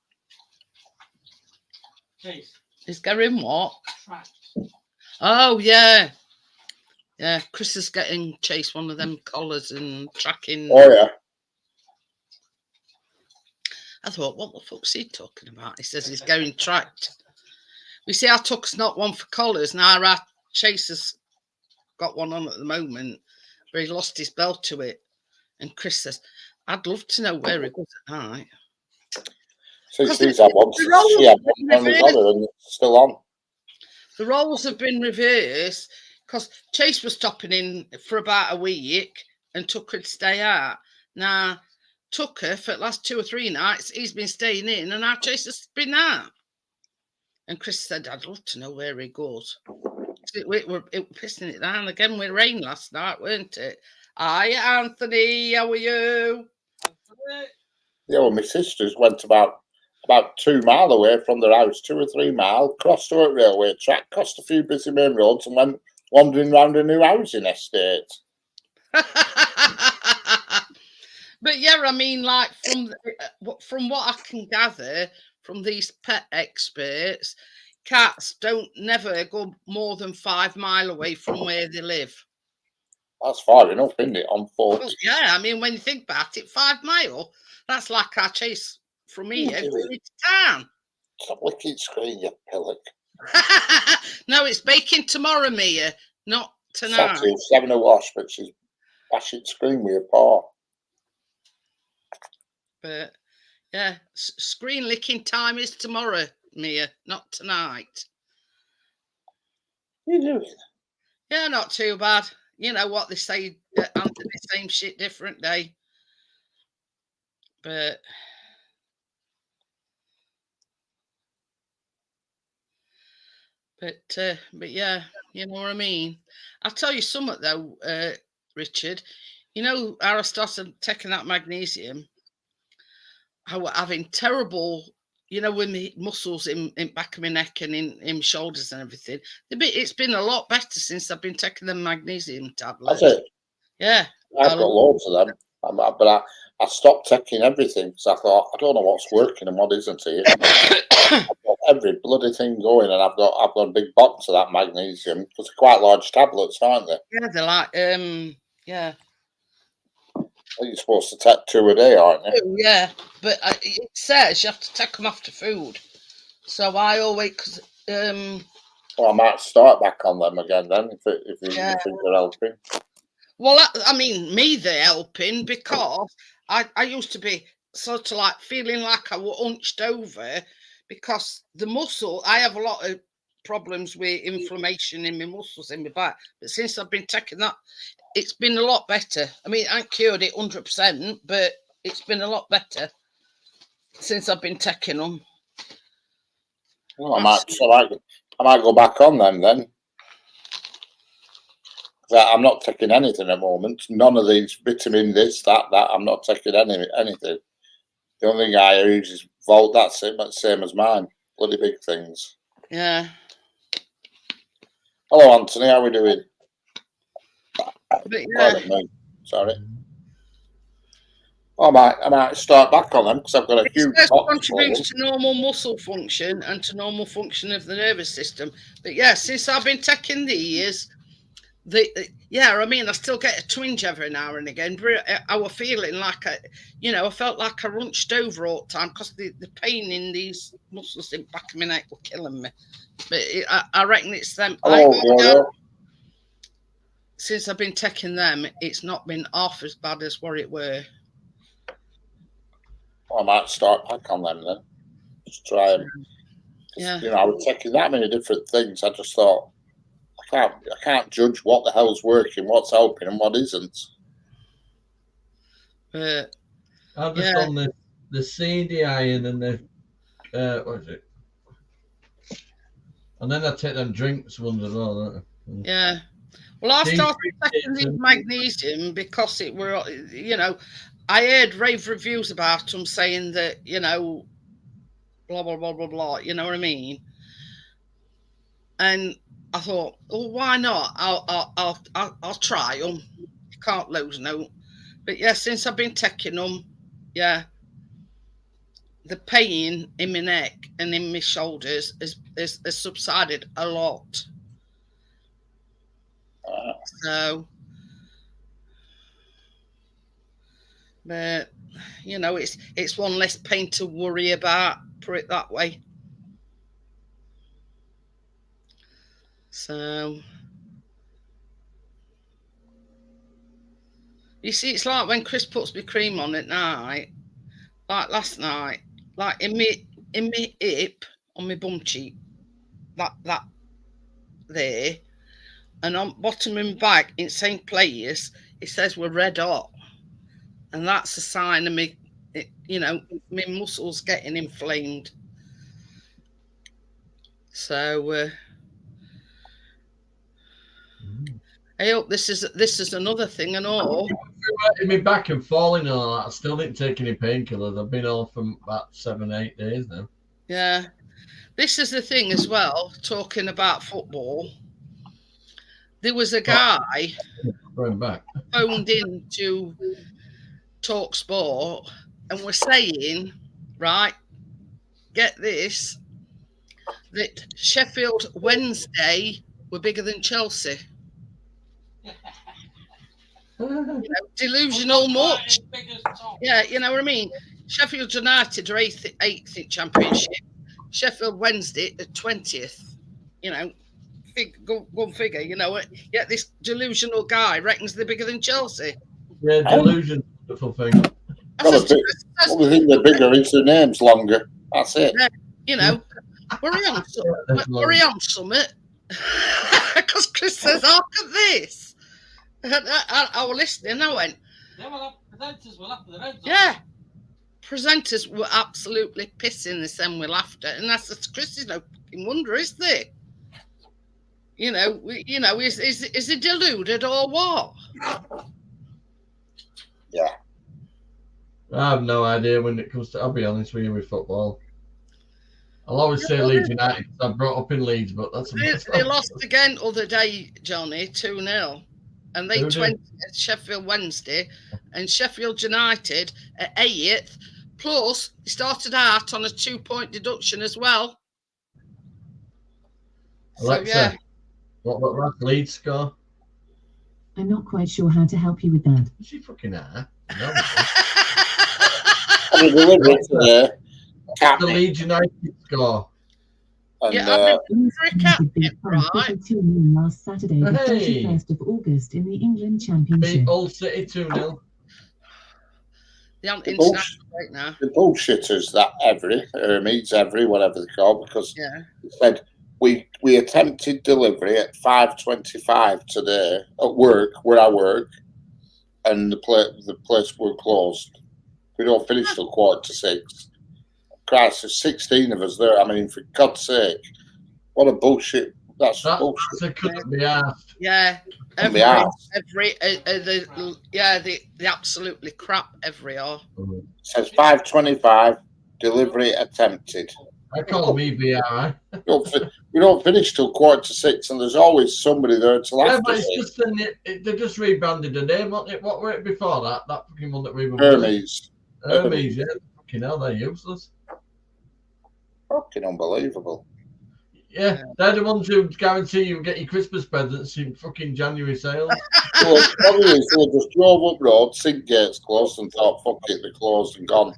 Is Gary what? Oh yeah, yeah. Chris is getting chased one of them collars and tracking. Oh yeah. I thought, what the fuck's he talking about? He says he's going tracked. We see our tuck's not one for collars. Now our chaser's got one on at the moment, but he lost his belt to it. And Chris says, I'd love to know where it was at night. She's had one. She had one and we got her, and it's still on. The roles have been reversed because Chase was stopping in for about a week and Tucker would stay out. Now, Tucker, for the last 2 or 3 nights, he's been staying in and our Chase has been out. And Chris said, I'd love to know where he goes. It were pissing it down again with rain last night, weren't it? Hi, Anthony, how are you? Yeah, well, my sisters went about 2 mile away from their house, 2 or 3 mile, crossed over railway track, crossed a few busy main roads and went wandering round a new housing estate. But yeah, I mean, like from what I can gather from these pet experts, cats don't never go more than 5 mile away from where they live. That's far enough, isn't it, on foot? Well, yeah, I mean, when you think about it, 5 mile, that's like our Chase from here to town. Stop licking screen, you pillock. No, it's baking tomorrow, Mia, not tonight. She's having a wash, but she's bashing screen with her paw. But yeah, screen licking time is tomorrow, Mia, not tonight. What are you doing? Yeah, not too bad. You know what they say, Anthony, same shit, different day. But yeah, you know what I mean. I'll tell you something though, Richard. You know, how I started taking that magnesium, I was having terrible, you know, with my muscles in back of my neck and in my shoulders and everything. It's been a lot better since I've been taking the magnesium tablets. That's it. Yeah. I've got loads of them. But I stopped taking everything because I thought, I don't know what's working and what isn't here. I've got every bloody thing going, and I've got a big box of that magnesium because they're quite large tablets, aren't they? Yeah, they're like, yeah. You're supposed to take 2 a day, aren't you? Oh, yeah, but it says you have to take them after food. So I always, Well, I might start back on them again then if you think they're helping. Well, I mean, me they're helping because I used to be sort of like feeling like I was hunched over because the muscle, I have a lot of problems with inflammation in my muscles in my back. But since I've been taking that, it's been a lot better. I mean, I ain't cured it 100%, but it's been a lot better since I've been taking them. Well, I might go back on them then. I'm not taking anything at the moment. None of these vitamin, this, that. I'm not taking anything. The only thing I use is Volt. That's it. But same as mine. Bloody big things. Yeah. Hello, Anthony. How are we doing? But yeah, Pardon me. Sorry. I might start back on them because I've got a it huge says box full. contributes to normal muscle function and to normal function of the nervous system. But yeah, since I've been taking these, I mean, I still get a twinge every now and again. But I was feeling like I felt like I runched over all the time because the pain in these muscles in the back of my neck were killing me. But I reckon it's them. Since I've been taking them, it's not been half as bad as what it were. I might start back on them then. Just try them. Yeah. I was taking that many different things. I just thought I can't judge what the hell's working, what's helping, and what isn't. I'm just on the CD iron and the what is it? And then I take them drinks ones as well, don't I? Yeah. Well, I started taking the magnesium because it were, I heard rave reviews about them saying that, blah, blah, blah, blah, blah, you know what I mean? And I thought, well, why not? I'll try them. You can't lose no. But yeah, since I've been taking them, yeah, the pain in my neck and in my shoulders has subsided a lot. So, but it's one less pain to worry about, put it that way. So you see, it's like when Chris puts my cream on at night, like last night, like in me hip on my bum cheek, that there, and on bottom and back in same place, it says we're red hot, and that's a sign of me, my muscles getting inflamed. So I hope this is another thing and all. Me back and falling and all that. I still didn't take any painkillers. I've been on for about 7-8 days now. Yeah, this is the thing as well. Talking about football, there was a guy going back phoned in to Talk Sport and was saying, right, get this, that Sheffield Wednesday were bigger than Chelsea. Delusional much. Yeah, you know what I mean? Sheffield United are eighth in Championship. Sheffield Wednesday are 20th. Go figure, Yet this delusional guy reckons they're bigger than Chelsea. Yeah, delusion, beautiful thing. Well, the thing they're bigger is their name's longer. That's it. Yeah, worry on summit. Because Chris says, look at this. I was listening, I went, presenters were laughing their heads off. Yeah. Presenters were absolutely pissing this and we laughed at, and that's Chris is no fucking wonder, is there? Is he deluded or what? Yeah. I have no idea when it comes to. I'll be honest with you with football. I'll always say Leeds United because I'm brought up in Leeds, but that's. They lost again other day, Johnny, 2-0, and they 20 at Sheffield Wednesday, and Sheffield United at 8th. Plus, they started out on a 2-point deduction as well. Alexa, so yeah. What last Leeds score? I'm not quite sure how to help you with that. Is she fucking her? No. The Leeds United score. And, right. Last Saturday, the 31st of August in the England Championship. Beat Hull City 2-0. The bullshitters that Hermes, whatever they call, because it said we attempted delivery at 5:25 today at work, where I work, and the place were closed. We don't finish till 5:45. Christ, there's 16 of us there. I mean, for God's sake, what a bullshit! That's bullshit. That couldn't be asked. Yeah, the absolutely crap every hour. It says 5:25 delivery attempted. I call them EBRI. We don't finish till 5:45, and there's always somebody there till Yeah, after but it's 6. just they just rebranded the name, wasn't it? What were it before that? That fucking one that we were Hermes. Hermes, yeah. Fucking hell, they're useless. Fucking unbelievable. Yeah, they're the ones who guarantee you get your Christmas presents in fucking January sales. Well, the problem is we just drove up road, seen gates closed, and thought, fuck it, they're closed and gone.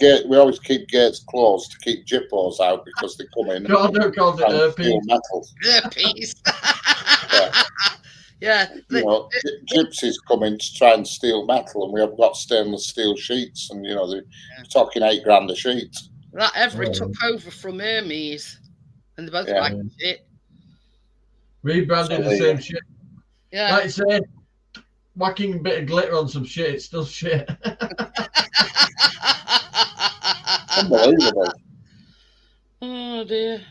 We always keep gates closed to keep jippos out because they come in God, who calls it and steal herpes? metal. Herpes. Yeah. Yeah. You know, gypsies come in to try and steal metal, and we have got stainless steel sheets, and you know they're talking $8,000 a sheet. That Everett took over from Hermes, and they both Yeah. like it. Rebranded the same shit. Yeah. Like you say, whacking a bit of glitter on some shit, it's still shit. Unbelievable. Oh dear.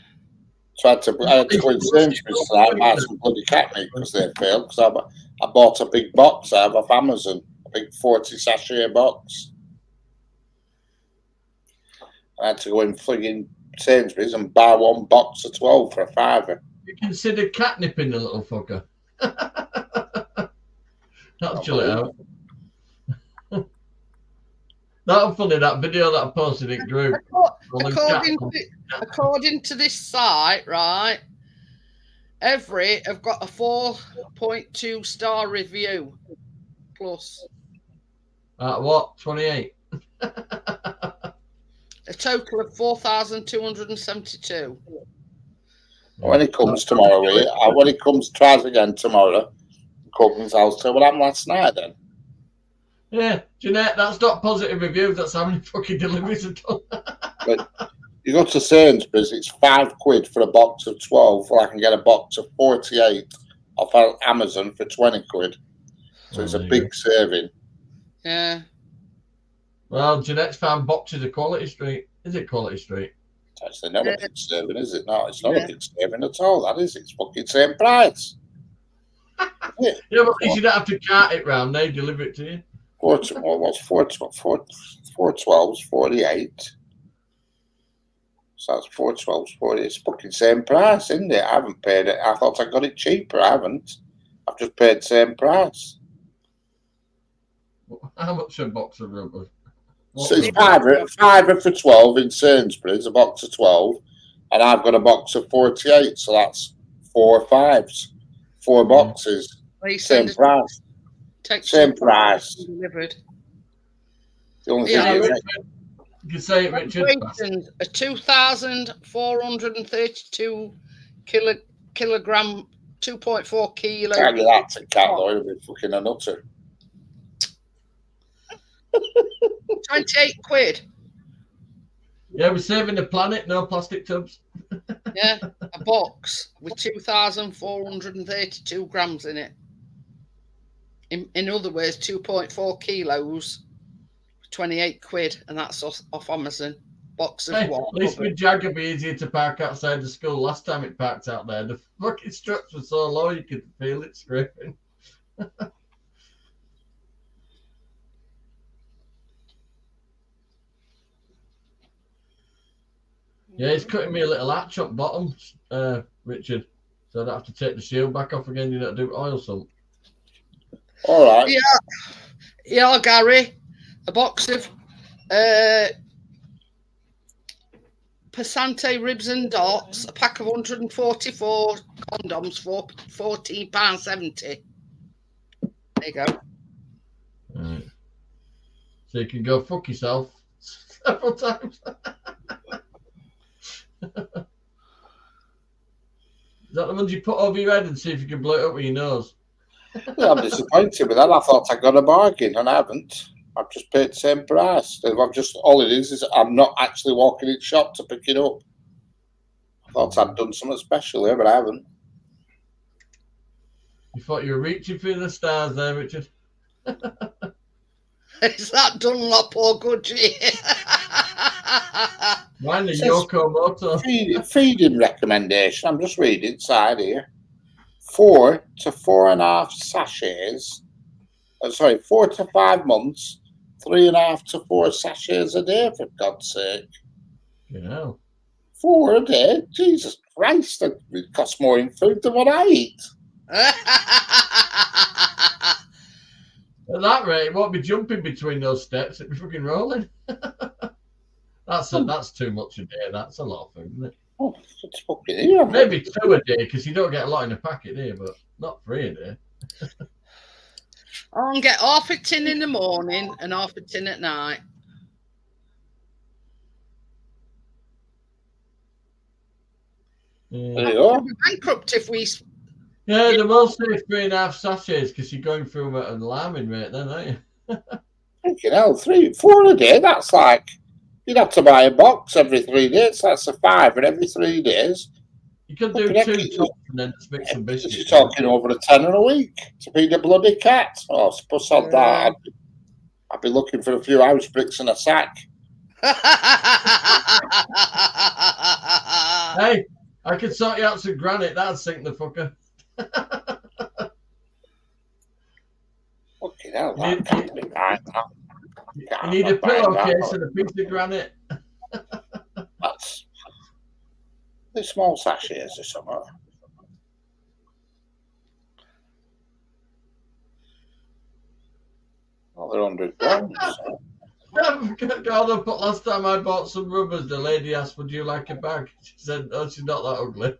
So I had to go in Sainsbury's tonight and buy some bloody catnip because they failed. Because I bought a big box out of Amazon, a big 40 sachet box. I had to go in frigging Sainsbury's and buy one box of 12 for a £5. You consider catnipping the little fucker. That'll chill it out. That was funny, that video that I posted in group. According to this site, right, Everett have got a 4.2 star review plus. At what? 28? A total of 4,272. When he comes tomorrow, when he comes, tries again tomorrow, comes, I'll say, what happened last night then? Yeah, Jeanette, that's not positive reviews, that's how many fucking deliveries are done. But you go to Sainsbury's, it's £5 for a box of 12. Well, I can get a box of 48 off Amazon for £20. So it's a big saving. Yeah. Well, Jeanette's found boxes of Quality Street. Is it Quality Street? It's actually not a big saving, is it? No, it's not a big saving at all. That is, it's fucking same price. Yeah, but at least you don't have to cart it round. They deliver it to you. What's 412's 48? So that's 412's 40. It's fucking same price, isn't it? I haven't paid it. I thought I got it cheaper. I haven't. I've just paid the same price. How much a box of rubber? So it's fiver for 12 in Sainsbury's, a box of 12, and I've got a box of 48, so that's 4 5s, 4 boxes, same price. Same price. Delivered. The only thing is, you can say it, Richard. A 2,432 kilogram, 2.4 kilo. can't get that to cat though, it'll be fucking a nutter. 28 quid. Yeah, we're saving the planet, no plastic tubs. Yeah, a box with 2,432 grams in it. In other words, 2.4 kilos, 28 quid, and that's off Amazon. Box of what? At least with Jag it'd be easier to park outside the school. Last time it parked out there, the fucking struts were so low you could feel it scraping. Yeah, it's cutting me a little hatch up bottom, Richard. So I don't have to take the shield back off again. You don't do oil salt. All right. Yeah, Gary. A box of Passante ribs and dots, a pack of 144 condoms for £14.70. There you go. Right. So you can go fuck yourself several times. Is that the ones you put over your head and see if you can blow it up with your nose? Yeah, I'm disappointed with that. I thought I got a bargain, and I haven't. I've just paid the same price. All it is I'm not actually walking in shop to pick it up. I thought I'd done something special here, but I haven't. You thought you were reaching for the stars there, Richard? Is that Dunlop or Goodyear? Mine is Yoko Moto. Feeding recommendation. I'm just reading inside here. 4 to 4.5 sachets. 4 to 5 months. 3.5 to 4 sachets a day, for God's sake. You know. 4 a day? Jesus Christ, it costs more in food than what I eat. At that rate, it won't be jumping between those steps. It'd be fucking rolling. That's too much a day. That's a lot of food, isn't it? Oh, it's fucking here. Maybe 2 a day, because you don't get a lot in a packet, do you? But not 3 a day. I'll get half a tin in the morning and half a tin at night. Yeah. There you go. We'll be bankrupt if we. Yeah, they're mostly 3.5 sachets because you're going through them at an alarming rate, then, aren't you? Fucking hell, 4 a day. That's like you'd have to buy a box every 3 days. That's a 5, and every 3 days. You could do Fucking 2 heck, tops and then just make some biscuits. You're talking over a tenner a week to feed a bloody cat. Oh, suppose on that, I'd be looking for a few house bricks in a sack. Hey, I could sort you out some granite. That'd sink the fucker. Fucking hell, You that can't be right. You need a pillowcase and a piece of granite. That's the small sachets or something. Well, they're 100 grams. God, but last time I bought some rubbers, the lady asked, "Would you like a bag?" She said, "Oh, she's not that ugly."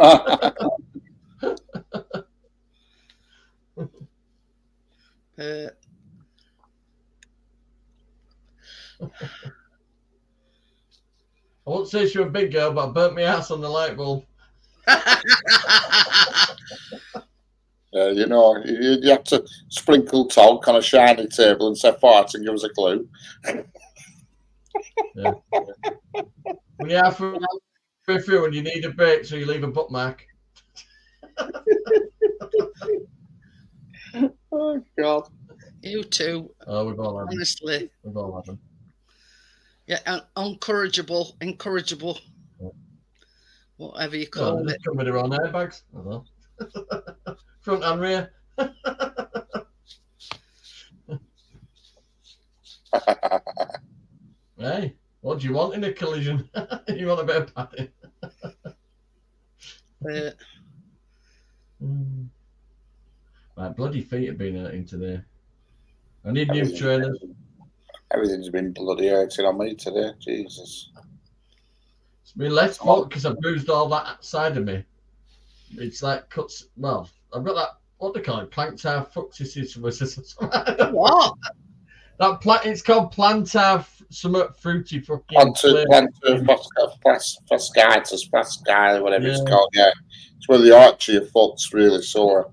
I won't say she was a big girl, but I burnt my ass on the light bulb. You know, you have to sprinkle talc on a shiny table and say fart and give us a clue. Yeah. When you're halfway through and you need a break, so you leave a bookmark. Oh, God. You too. Oh, we've all had them. Honestly. We've all had them. Yeah, encourageable. Yeah. Whatever you call They it. just come with their own airbags. I don't know. Front and rear. Hey, what do you want in a collision? You want a bit of padding? My bloody feet have been hurting today. I need new trainers. Everything's been bloody hurting on me today. Jesus. It's been left foot because I bruised all that side of me. It's like cuts. Well, I've got that. What they call it? Plantar fucsitis. What? It's called plantar some fruity fucking. Plantar fasciitis, whatever it's called. Yeah, it's where the arch of your foot's really sore.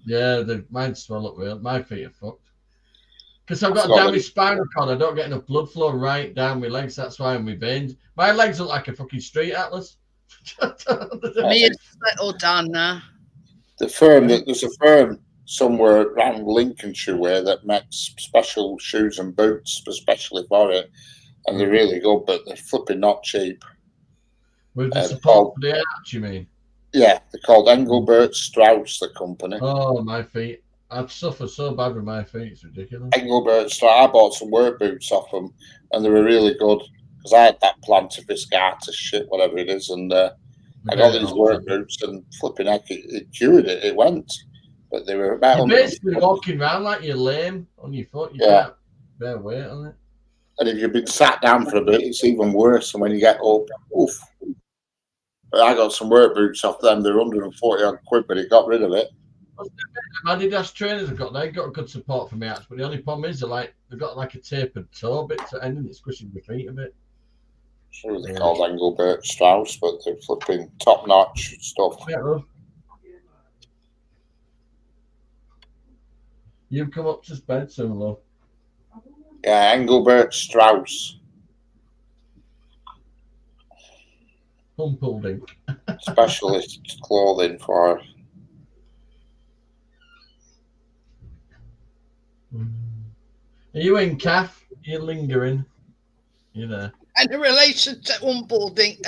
Yeah, mine swell up real. My feet are fucked. Because I've got a damaged spinal cord. I don't get enough blood flow right down my legs. That's why I'm my veins. My legs look like a fucking street atlas. Me and settled down now. There's a firm somewhere around Lincolnshire way that makes special shoes and boots especially for it, and they're really good, but they're flipping not cheap. With the support for the arch, you mean? Yeah, they're called Engelbert Strauss, the company. Oh, my feet. I've suffered so bad with my feet. It's ridiculous. Engelbert Strauss. I bought some work boots off them, and they were really good because I had that plantar fasciitis shit, whatever it is, and I got these work boots, and flipping heck, it cured it. It went, but they were about. You're basically walking around like you're lame on your foot. You can't bear weight on it. And if you've been sat down for a bit, it's even worse. And when you get up, oof. But I got some work boots off them. They're 140 odd quid, but it got rid of it. My Adidas trainers have got good support for my arch, but the only problem is they've got like a tapered toe bit to end, and it's squishing your feet a bit. Sure, they're called Engelbert Strauss, but they're flipping top notch stuff. Yeah, you've come up to bed soon, love. Yeah, Engelbert Strauss. Humpulding. Specialist clothing for. Are you in, Kath? You're lingering. You know. And in relation to Humpuldink,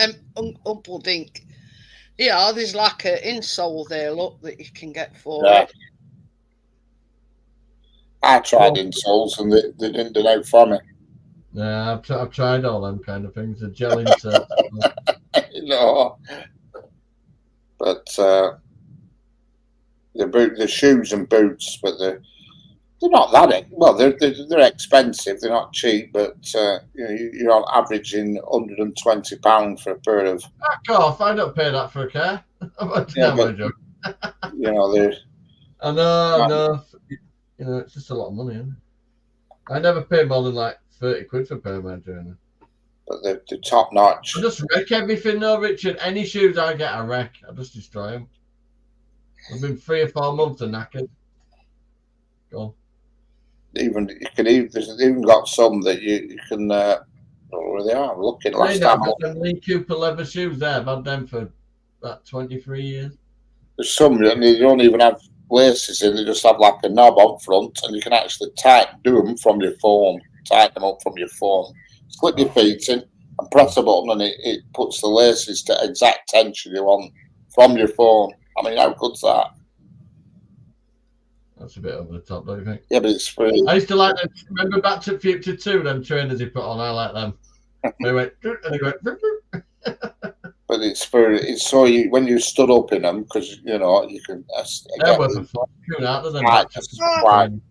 yeah, there's like an insole there, look, that you can get for it. I tried insoles and they didn't do out for me. Yeah, I've tried all them kind of things. The gel inserts. You know, but the shoes and boots, but they're not that well. They're expensive. They're not cheap, but you know, you're on averaging £120 for a pair of. Back off! I don't pay that for a car. Yeah, but joke. you know they're. I know. You know, it's just a lot of money, isn't it? I never pay more than like 30 quid for a pair of my journey. But they're top notch. I just wreck everything though, Richard. Any shoes I get, I wreck. I just destroy them. I've been 3 or 4 months and knackered. Go on. There's even got some that you can. Where they are? I'm looking last time. I've got them Lee Cooper leather shoes there. I've had them for about 23 years. There's some that you don't even have laces in. They just have like a knob on front, and you can actually do them from your phone. Tighten them up from your phone. Slip your feet in and press a button, and it puts the laces to exact tension you want from your phone. I mean, how good's that? That's a bit over the top, don't you think? Yeah, but it's free. I used to like them. Remember Back to the Future 2, them trainers he put on? I like them. They went, and they went. But it's so when you stood up in them, because you know you can. They're worth a fortune, aren't they? Them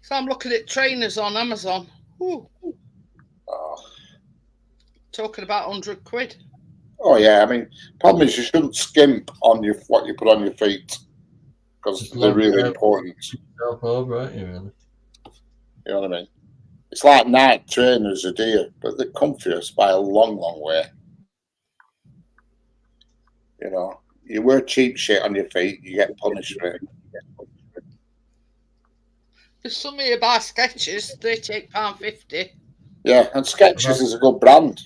So I'm looking at trainers on Amazon. Ooh. Oh. Talking about 100 quid. Oh yeah, I mean, problem is you shouldn't skimp on what you put on your feet because they're really important. Over, aren't you, really? You know what I mean? It's like Nike trainers are dear, but they're comfiest by a long, long way. You know, you wear cheap shit on your feet, you get punished for it. There's some here by Skechers, £38.50. Yeah, and Skechers is a good brand.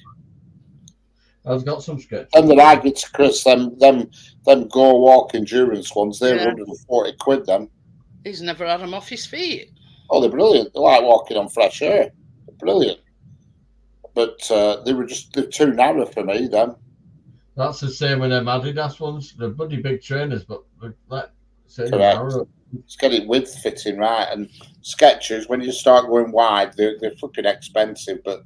I've got some Skechers. And the I get to Chris, them Go Walk endurance ones, they're 140 quid them. He's never had them off his feet. Oh, they're brilliant. They're like walking on fresh air. They're brilliant. But they're too narrow for me, them. That's the same with them Adidas ones. They're bloody big trainers, but they're like narrow. It's getting width fitting right. And Skechers, when you start going wide, they're fucking expensive, but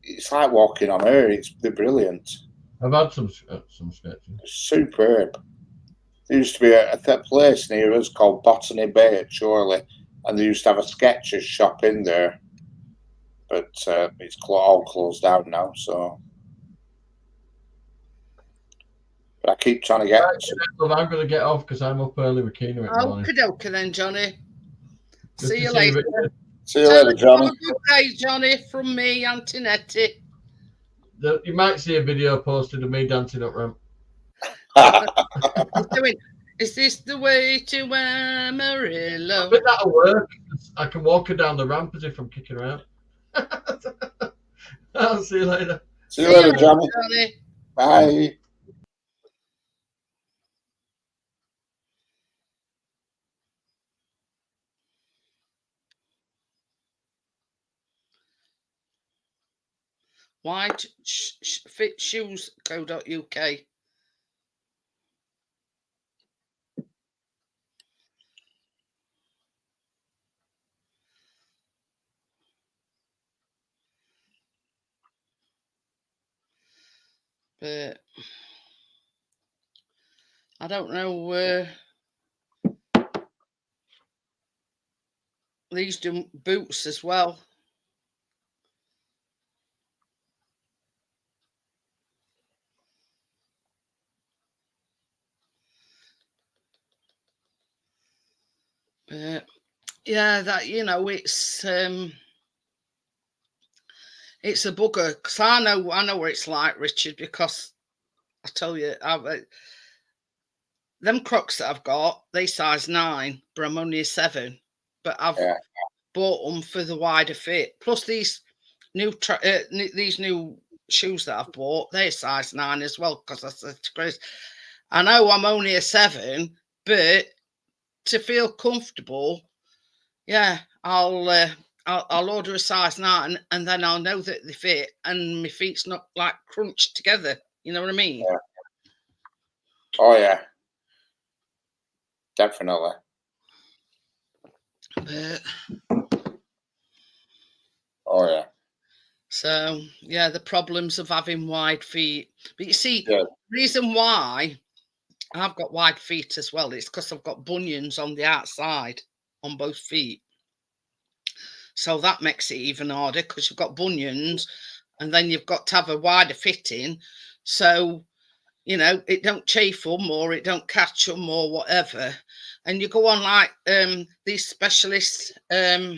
it's like walking on air. They're brilliant. I've had some Skechers. Superb. There used to be a place near us called Botany Bay at Chorley, and they used to have a Skechers shop in there, but it's all closed down now. So, but I keep trying to get. I'm going to get off because I'm up early with Keena at morning. Okie dokie then, Johnny. See you later. See you later, Johnny. Have a good day, Johnny, from me, Auntie Nettie. You might see a video posted of me dancing up ramp. Is this the way to Amarillo? I think that'll work. I can walk her down the ramp as if I'm kicking her out. I'll see you later. See you later, Johnny. Bye. whitefitshoes.co.uk. But I don't know. These do boots as well. But yeah, that it's a bugger because I know what it's like, Richard, because I tell you, them Crocs that I've got, they size 9, but I'm only a 7. But I've bought them for the wider fit. Plus these new shoes that I've bought, they're size 9 as well because I said to Chris, I know I'm only a 7, but to feel comfortable, yeah, I'll order a size 9 and then I'll know that they fit and my feet's not like crunched together. You know what I mean? Yeah. Oh yeah, definitely. But, oh yeah. So yeah, the problems of having wide feet. But you see, Yeah. the reason why I've got wide feet as well is because I've got bunions on the outside on both feet. So that makes it even harder because you've got bunions, and then you've got to have a wider fitting. So you know, it don't chafe them or it don't catch them or whatever. And you go on like these specialists, yeah,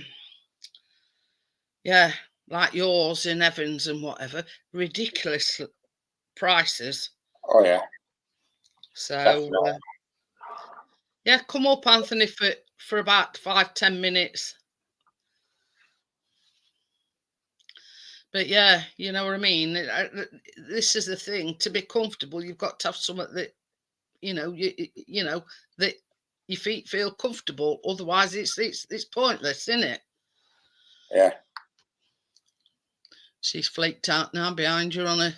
like yours in Evans and whatever, ridiculous prices. Oh yeah. So Definitely. yeah, come up, Anthony, for about 5-10 minutes. But yeah, you know what I mean. This is the thing: to be comfortable, you've got to have something that you know that your feet feel comfortable. Otherwise, it's pointless, isn't it? Yeah. She's flaked out now behind you on a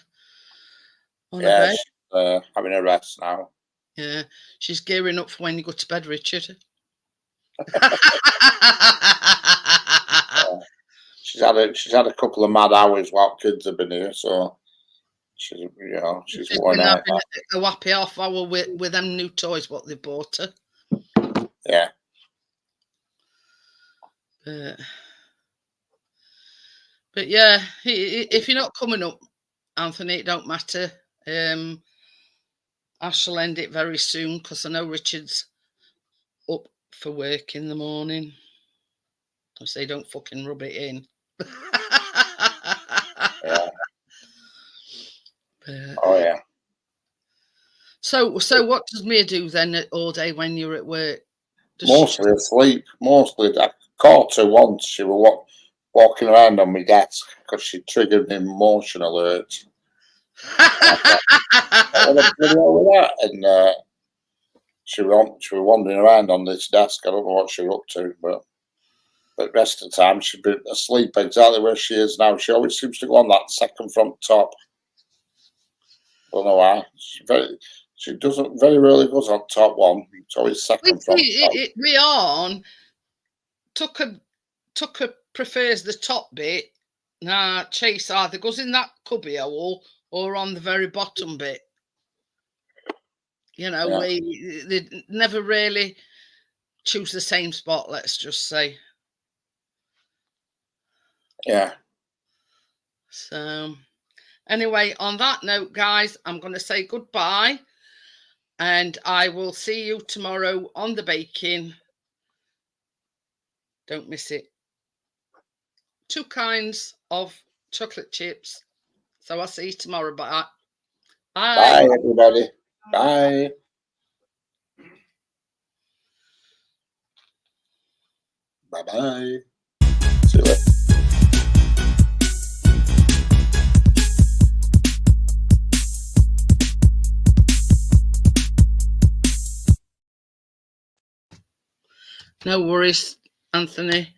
Yeah. bed. She's having a rest now. Yeah, she's gearing up for when you go to bed, Richard. She's had a couple of mad hours while kids have been here, so she's worn been out. having a happy half hour with them new toys what they bought her. Yeah. But yeah, if you're not coming up, Anthony, it don't matter. I shall end it very soon because I know Richard's up for work in the morning. I say don't fucking rub it in. Yeah. But, Oh yeah. so what does Mia do then all day when you're at work? Mostly asleep. Mostly. I caught her once. She was walking around on my desk because she triggered an emotion alert. And she was wandering around on this desk. I don't know what she was up to, but the rest of the time she'd be asleep exactly where she is now. She always seems to go on that second from top. I don't know why. She doesn't very rarely goes on top one. It's always second from top. Rian Tucker prefers the top bit. Nah, Chase either goes in that cubby hole or on the very bottom bit. You know, Yeah. they never really choose the same spot, let's just say. Yeah. So anyway, on that note, guys, I'm going to say goodbye. And I will see you tomorrow on the baking. Don't miss it. 2 kinds of chocolate chips. So I'll see you tomorrow. Bye. Bye, everybody. Bye. Bye-bye. See you later. No worries, Anthony.